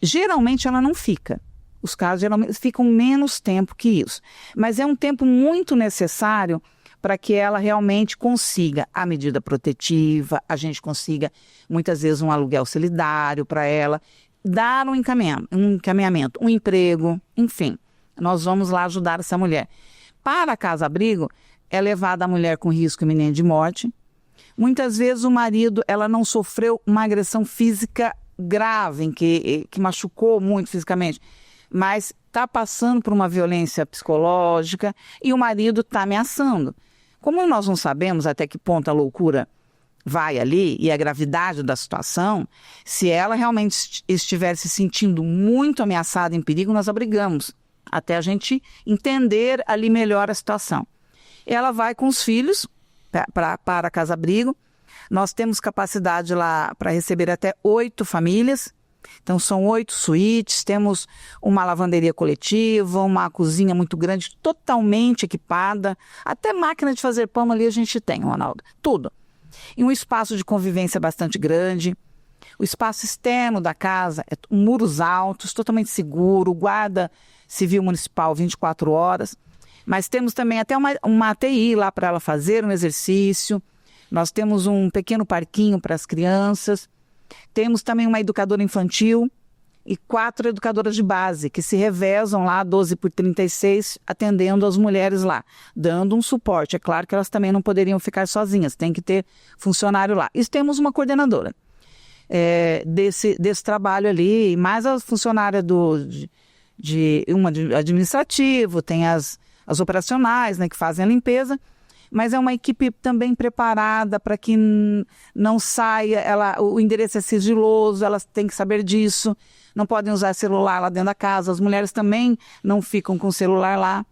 S2: Geralmente ela não fica. Os casos geralmente ficam menos tempo que isso. Mas é um tempo muito necessário para que ela realmente consiga a medida protetiva, a gente consiga, muitas vezes, um aluguel solidário para ela, dar um encaminhamento, um emprego, enfim. Nós vamos lá ajudar essa mulher. Para a casa-abrigo, é levada a mulher com risco iminente de morte. Muitas vezes o marido, ela não sofreu uma agressão física grave, que machucou muito fisicamente, mas está passando por uma violência psicológica e o marido está ameaçando. Como nós não sabemos até que ponto a loucura vai ali e a gravidade da situação, se ela realmente estiver se sentindo muito ameaçada, em perigo, nós abrigamos, até a gente entender ali melhor a situação. Ela vai com os filhos para a casa-abrigo. Nós temos capacidade lá para receber até 8 famílias. Então, são 8 suítes, temos uma lavanderia coletiva, uma cozinha muito grande, totalmente equipada. Até máquina de fazer pão ali a gente tem, Ronaldo. Tudo. E um espaço de convivência bastante grande. O espaço externo da casa é muros altos, totalmente seguro, guarda civil municipal 24 horas. Mas temos também até uma ATI lá para ela fazer um exercício. Nós temos um pequeno parquinho para as crianças. Temos também uma educadora infantil e 4 educadoras de base que se revezam lá 12 por 36, atendendo as mulheres lá, dando um suporte. É claro que elas também não poderiam ficar sozinhas, tem que ter funcionário lá. E temos uma coordenadora desse trabalho ali, mais a funcionária de administrativo, tem as operacionais, né, que fazem a limpeza. Mas é uma equipe também preparada para que não saia, o endereço é sigiloso, elas têm que saber disso, não podem usar celular lá dentro da casa, as mulheres também não ficam com celular lá,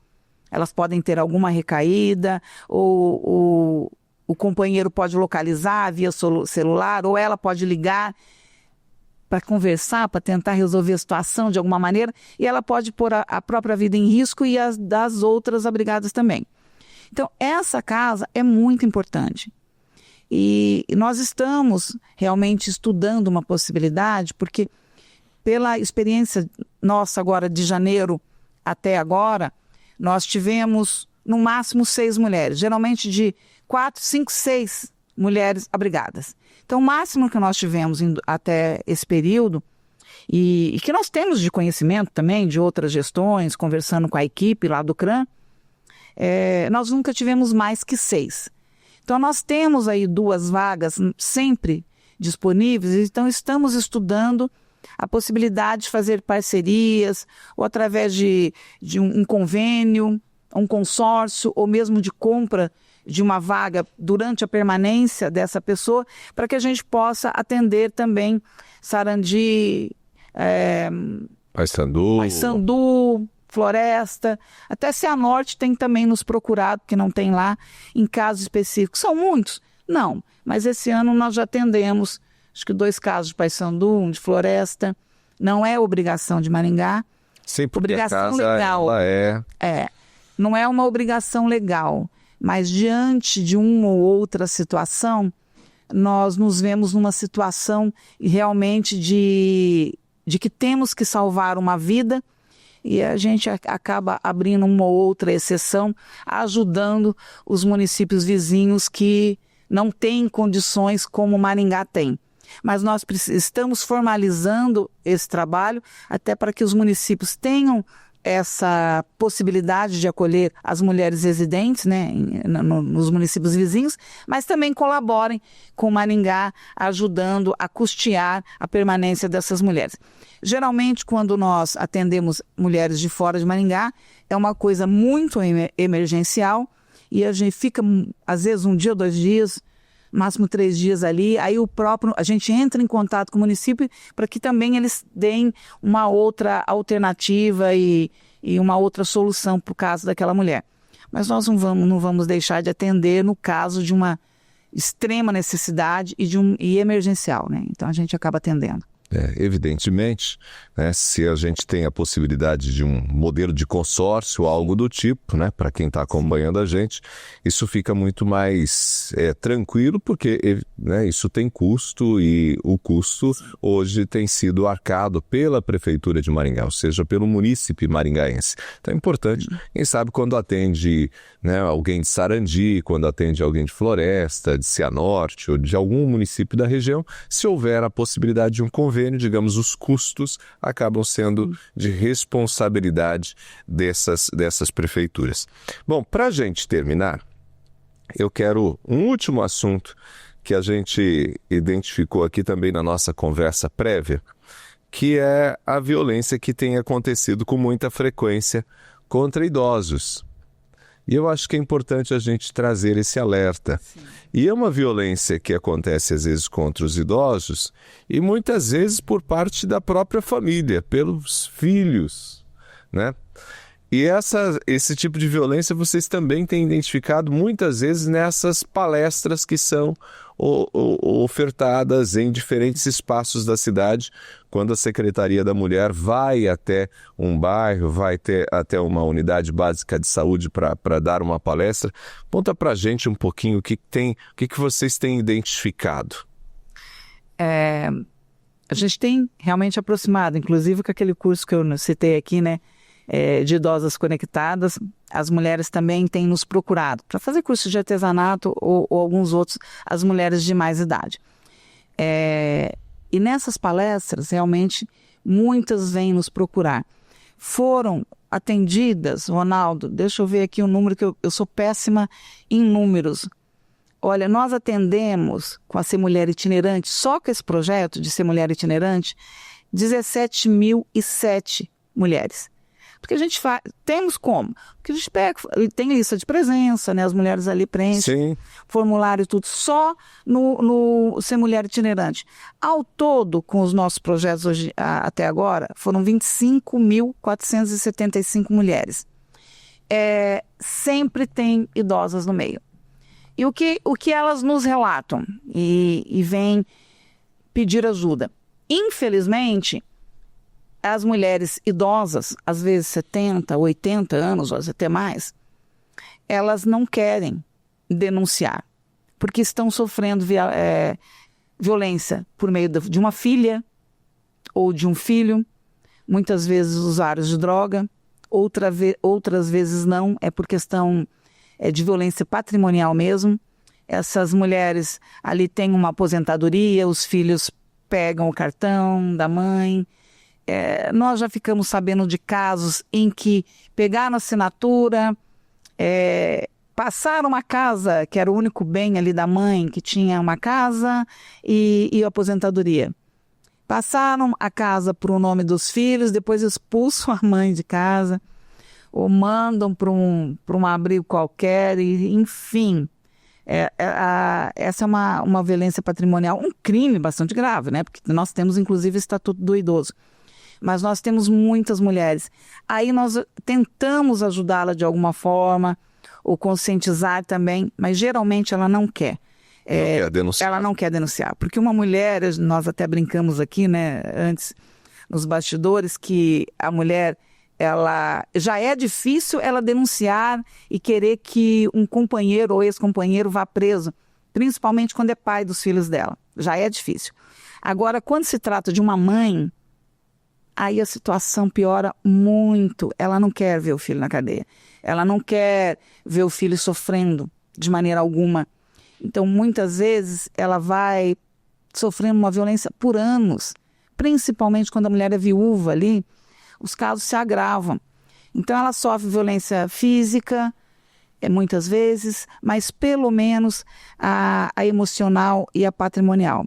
S2: elas podem ter alguma recaída, ou o companheiro pode localizar via celular, ou ela pode ligar para conversar, para tentar resolver a situação de alguma maneira, e ela pode pôr a própria vida em risco e as das outras abrigadas também. Então, essa casa é muito importante. E nós estamos realmente estudando uma possibilidade, porque pela experiência nossa agora de janeiro até agora, nós tivemos no máximo 6 mulheres, geralmente de 4, 5, 6 mulheres abrigadas. Então, o máximo que nós tivemos até esse período, e que nós temos de conhecimento também de outras gestões, conversando com a equipe lá do CRAM, nós nunca tivemos mais que 6. Então, nós temos aí 2 vagas sempre disponíveis, então estamos estudando a possibilidade de fazer parcerias, ou através de um convênio, um consórcio, ou mesmo de compra de uma vaga durante a permanência dessa pessoa, para que a gente possa atender também Sarandi, Paissandu, Floresta, até Cianorte tem também nos procurado, porque não tem lá, em casos específicos. São muitos? Não, mas esse ano nós já atendemos, acho que 2 casos de Paissandu, um de Floresta. Não é obrigação de Maringá.
S1: Sim, porque
S2: obrigação
S1: a casa,
S2: legal.
S1: ela
S2: não é uma obrigação legal, mas diante de uma ou outra situação, nós nos vemos numa situação realmente de que temos que salvar uma vida, e a gente acaba abrindo uma ou outra exceção, ajudando os municípios vizinhos que não têm condições como Maringá tem. Mas nós estamos formalizando esse trabalho até para que os municípios tenham essa possibilidade de acolher as mulheres residentes, né, nos municípios vizinhos, mas também colaborem com Maringá, ajudando a custear a permanência dessas mulheres. Geralmente, quando nós atendemos mulheres de fora de Maringá, é uma coisa muito emergencial e a gente fica, às vezes, 1 dia, 2 dias, máximo 3 dias ali, aí a gente entra em contato com o município para que também eles deem uma outra alternativa e uma outra solução para o caso daquela mulher. Mas nós não vamos deixar de atender no caso de uma extrema necessidade e emergencial, né? Então a gente acaba atendendo.
S1: Evidentemente, né, se a gente tem a possibilidade de um modelo de consórcio, algo do tipo, né, para quem está acompanhando a gente, isso fica muito mais tranquilo, porque, né, isso tem custo e o custo hoje tem sido arcado pela Prefeitura de Maringá, ou seja, pelo munícipe maringaense. Então é importante, quem sabe quando atende, né, alguém de Sarandi, quando atende alguém de Floresta, de Cianorte ou de algum município da região, se houver a possibilidade de um convênio, digamos, os custos acabam sendo de responsabilidade dessas prefeituras. Bom, para a gente terminar, eu quero um último assunto que a gente identificou aqui também na nossa conversa prévia, que é a violência que tem acontecido com muita frequência contra idosos. E eu acho que é importante a gente trazer esse alerta. Sim. E é uma violência que acontece às vezes contra os idosos e muitas vezes por parte da própria família, pelos filhos, né? E esse tipo de violência vocês também têm identificado muitas vezes nessas palestras que são ofertadas em diferentes espaços da cidade, quando a Secretaria da Mulher vai até um bairro, vai até uma unidade básica de saúde para dar uma palestra. Conta para a gente um pouquinho o que vocês têm identificado.
S2: A gente tem realmente aproximado, inclusive com aquele curso que eu citei aqui, né? De idosas conectadas, as mulheres também têm nos procurado para fazer cursos de artesanato ou alguns outros, as mulheres de mais idade. E nessas palestras, realmente, muitas vêm nos procurar. Foram atendidas, Ronaldo, deixa eu ver aqui o número, que eu sou péssima em números. Olha, nós atendemos com a Ser Mulher Itinerante, só com esse projeto de Ser Mulher Itinerante, 17.007 mulheres. Porque a gente faz, temos como? Porque a gente pega, tem lista de presença, né? As mulheres ali preenchem formulário e tudo, só no Ser Mulher Itinerante. Ao todo, com os nossos projetos hoje, até agora, foram 25.475 mulheres. Sempre tem idosas no meio. E o que elas nos relatam e vêm pedir ajuda? Infelizmente, as mulheres idosas, às vezes 70, 80 anos, ou até mais, elas não querem denunciar, porque estão sofrendo violência por meio de uma filha ou de um filho, muitas vezes usuários de droga, outras vezes não, é por questão de violência patrimonial mesmo. Essas mulheres ali têm uma aposentadoria, os filhos pegam o cartão da mãe. Nós já ficamos sabendo de casos em que pegaram a assinatura, passaram uma casa, que era o único bem ali da mãe, que tinha uma casa e aposentadoria. Passaram a casa para o nome dos filhos, depois expulsam a mãe de casa, ou mandam para um abrigo qualquer, e, enfim. Essa é uma violência patrimonial, um crime bastante grave, né? Porque nós temos, inclusive, o Estatuto do Idoso. Mas nós temos muitas mulheres. Aí nós tentamos ajudá-la de alguma forma, ou conscientizar também, mas geralmente ela não quer. Ela não quer denunciar. Porque uma mulher, nós até brincamos aqui, né, antes, nos bastidores, que a mulher, ela já é difícil ela denunciar e querer que um companheiro ou ex-companheiro vá preso, principalmente quando é pai dos filhos dela. Já é difícil. Agora, quando se trata de uma mãe, aí a situação piora muito. Ela não quer ver o filho na cadeia. Ela não quer ver o filho sofrendo de maneira alguma. Então, muitas vezes, ela vai sofrendo uma violência por anos. Principalmente quando a mulher é viúva ali, os casos se agravam. Então, ela sofre violência física, muitas vezes, mas pelo menos a emocional e a patrimonial.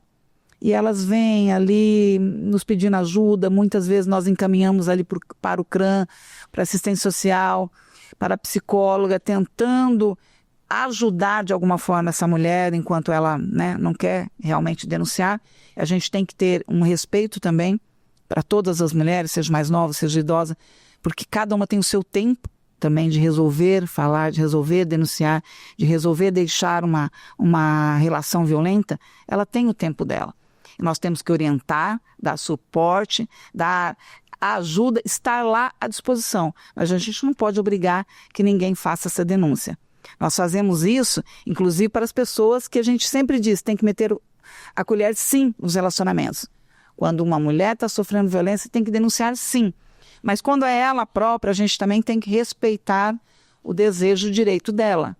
S2: E elas vêm ali nos pedindo ajuda, muitas vezes nós encaminhamos ali para o CRAM, para assistência social, para a psicóloga, tentando ajudar de alguma forma essa mulher enquanto ela, né, não quer realmente denunciar. A gente tem que ter um respeito também para todas as mulheres, seja mais nova, seja idosa, porque cada uma tem o seu tempo também de resolver falar, de resolver denunciar, de resolver deixar uma relação violenta. Ela tem o tempo dela. Nós temos que orientar, dar suporte, dar ajuda, estar lá à disposição. Mas a gente não pode obrigar que ninguém faça essa denúncia. Nós fazemos isso, inclusive, para as pessoas que a gente sempre diz, tem que meter a colher, sim, nos relacionamentos. Quando uma mulher está sofrendo violência, tem que denunciar, sim. Mas quando é ela própria, a gente também tem que respeitar o desejo, o direito dela.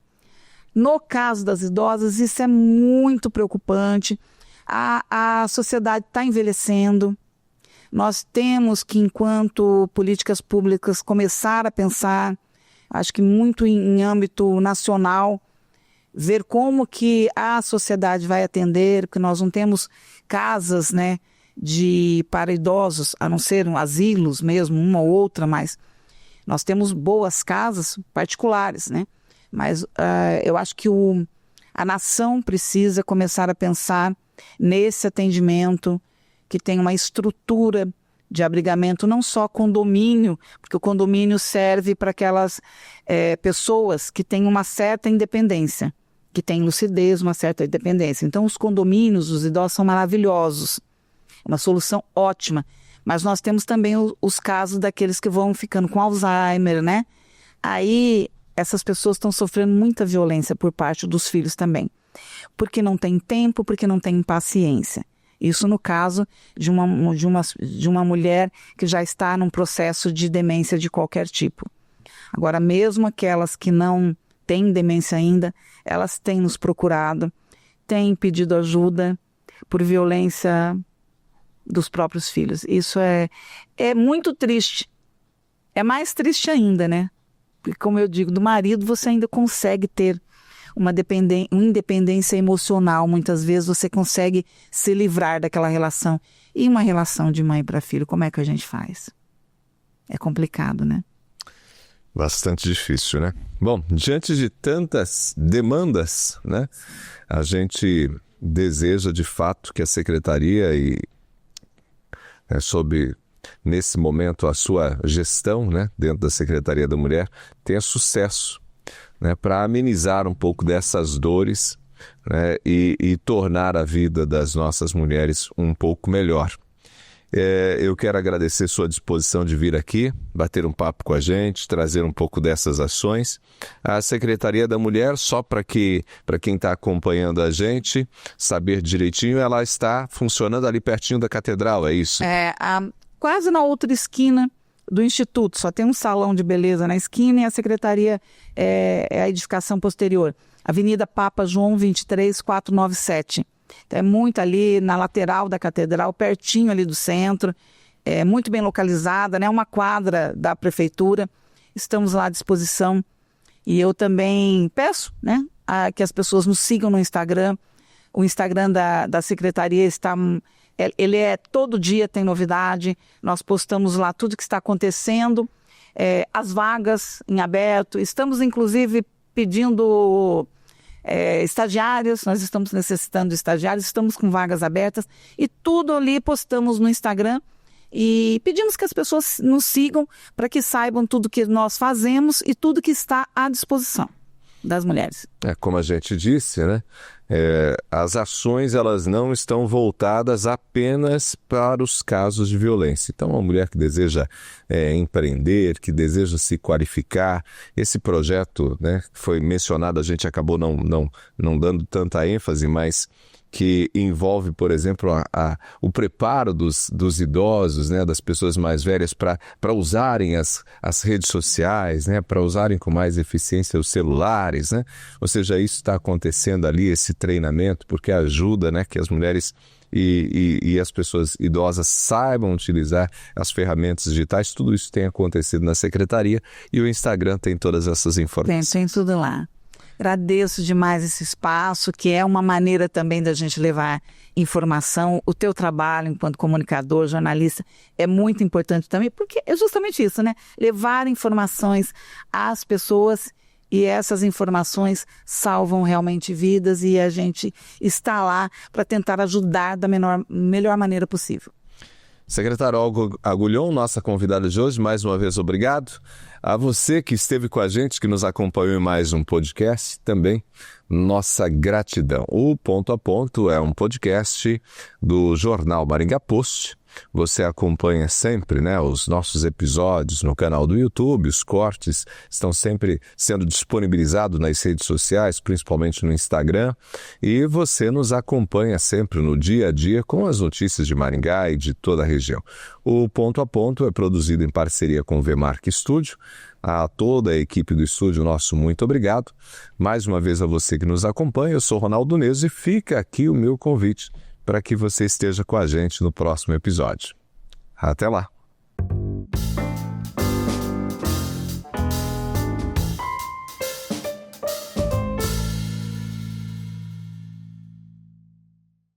S2: No caso das idosas, isso é muito preocupante. A sociedade está envelhecendo. Nós temos que, enquanto políticas públicas, começar a pensar, acho que muito em âmbito nacional, ver como que a sociedade vai atender, porque nós não temos casas, né, para idosos, a não ser asilos mesmo, uma ou outra, mas nós temos boas casas particulares, né? Mas eu acho que a nação precisa começar a pensar nesse atendimento, que tem uma estrutura de abrigamento, não só condomínio, porque o condomínio serve para aquelas pessoas que têm uma certa independência, que têm lucidez, uma certa independência. Então, os condomínios, os idosos são maravilhosos, uma solução ótima. Mas nós temos também os casos daqueles que vão ficando com Alzheimer, né? Aí, essas pessoas estão sofrendo muita violência por parte dos filhos também, porque não tem tempo, porque não tem paciência. Isso no caso de uma mulher que já está num processo de demência de qualquer tipo. Agora, mesmo aquelas que não têm demência ainda, elas têm nos procurado, têm pedido ajuda por violência dos próprios filhos. Isso é muito triste. É mais triste ainda, né? Porque, como eu digo, do marido você ainda consegue ter uma independência emocional. Muitas vezes você consegue se livrar daquela relação. E uma relação de mãe para filho, como é que a gente faz? É complicado, né?
S1: Bastante difícil, né? Bom, diante de tantas demandas, né? A gente deseja, de fato, que a Secretaria sob, nesse momento, a sua gestão, né, dentro da Secretaria da Mulher, tenha sucesso, né, para amenizar um pouco dessas dores, né, e tornar a vida das nossas mulheres um pouco melhor. Eu quero agradecer sua disposição de vir aqui, bater um papo com a gente, trazer um pouco dessas ações. A Secretaria da Mulher, só para quem está acompanhando a gente, saber direitinho, ela está funcionando ali pertinho da Catedral, é isso?
S2: Quase na outra esquina do Instituto, só tem um salão de beleza na esquina e a Secretaria é a edificação posterior. Avenida Papa João 23, 497. Então, é muito ali na lateral da Catedral, pertinho ali do centro, muito bem localizada, né? Uma quadra da Prefeitura. Estamos lá à disposição. E eu também peço, né, que as pessoas nos sigam no Instagram. O Instagram da Secretaria ele todo dia tem novidade. Nós postamos lá tudo que está acontecendo, as vagas em aberto. Estamos, inclusive, pedindo estagiários, nós estamos necessitando de estagiários, estamos com vagas abertas e tudo ali postamos no Instagram e pedimos que as pessoas nos sigam para que saibam tudo que nós fazemos e tudo que está à disposição das mulheres.
S1: Como a gente disse, né? As ações, elas não estão voltadas apenas para os casos de violência. Então, uma mulher que deseja empreender, que deseja se qualificar, esse projeto, né, que foi mencionado, a gente acabou não dando tanta ênfase, mas que envolve, por exemplo, o preparo dos idosos, né, das pessoas mais velhas para usarem as redes sociais, né, para usarem com mais eficiência os celulares, né? Ou seja, isso está acontecendo ali, esse treinamento, porque ajuda, né, que as mulheres e as pessoas idosas saibam utilizar as ferramentas digitais. Tudo isso tem acontecido na Secretaria e o Instagram tem todas essas informações.
S2: Tem tudo lá. Agradeço demais esse espaço, que é uma maneira também da gente levar informação. O teu trabalho enquanto comunicador, jornalista, é muito importante também, porque é justamente isso, né? Levar informações às pessoas E essas informações salvam realmente vidas e a gente está lá para tentar ajudar da melhor maneira possível.
S1: Secretário Olga Agulhon, nossa convidada de hoje, mais uma vez obrigado. A você que esteve com a gente, que nos acompanhou em mais um podcast, também nossa gratidão. O Ponto a Ponto é um podcast do Jornal Maringá Post. Você acompanha sempre, os nossos episódios no canal do YouTube, os cortes estão sempre sendo disponibilizados nas redes sociais, principalmente no Instagram, e você nos acompanha sempre no dia a dia com as notícias de Maringá e de toda a região. O Ponto a Ponto é produzido em parceria com o VMark Studio. A toda a equipe do estúdio, nosso muito obrigado. Mais uma vez a você que nos acompanha, eu sou Ronaldo Neso e fica aqui o meu convite para que você esteja com a gente no próximo episódio. Até lá!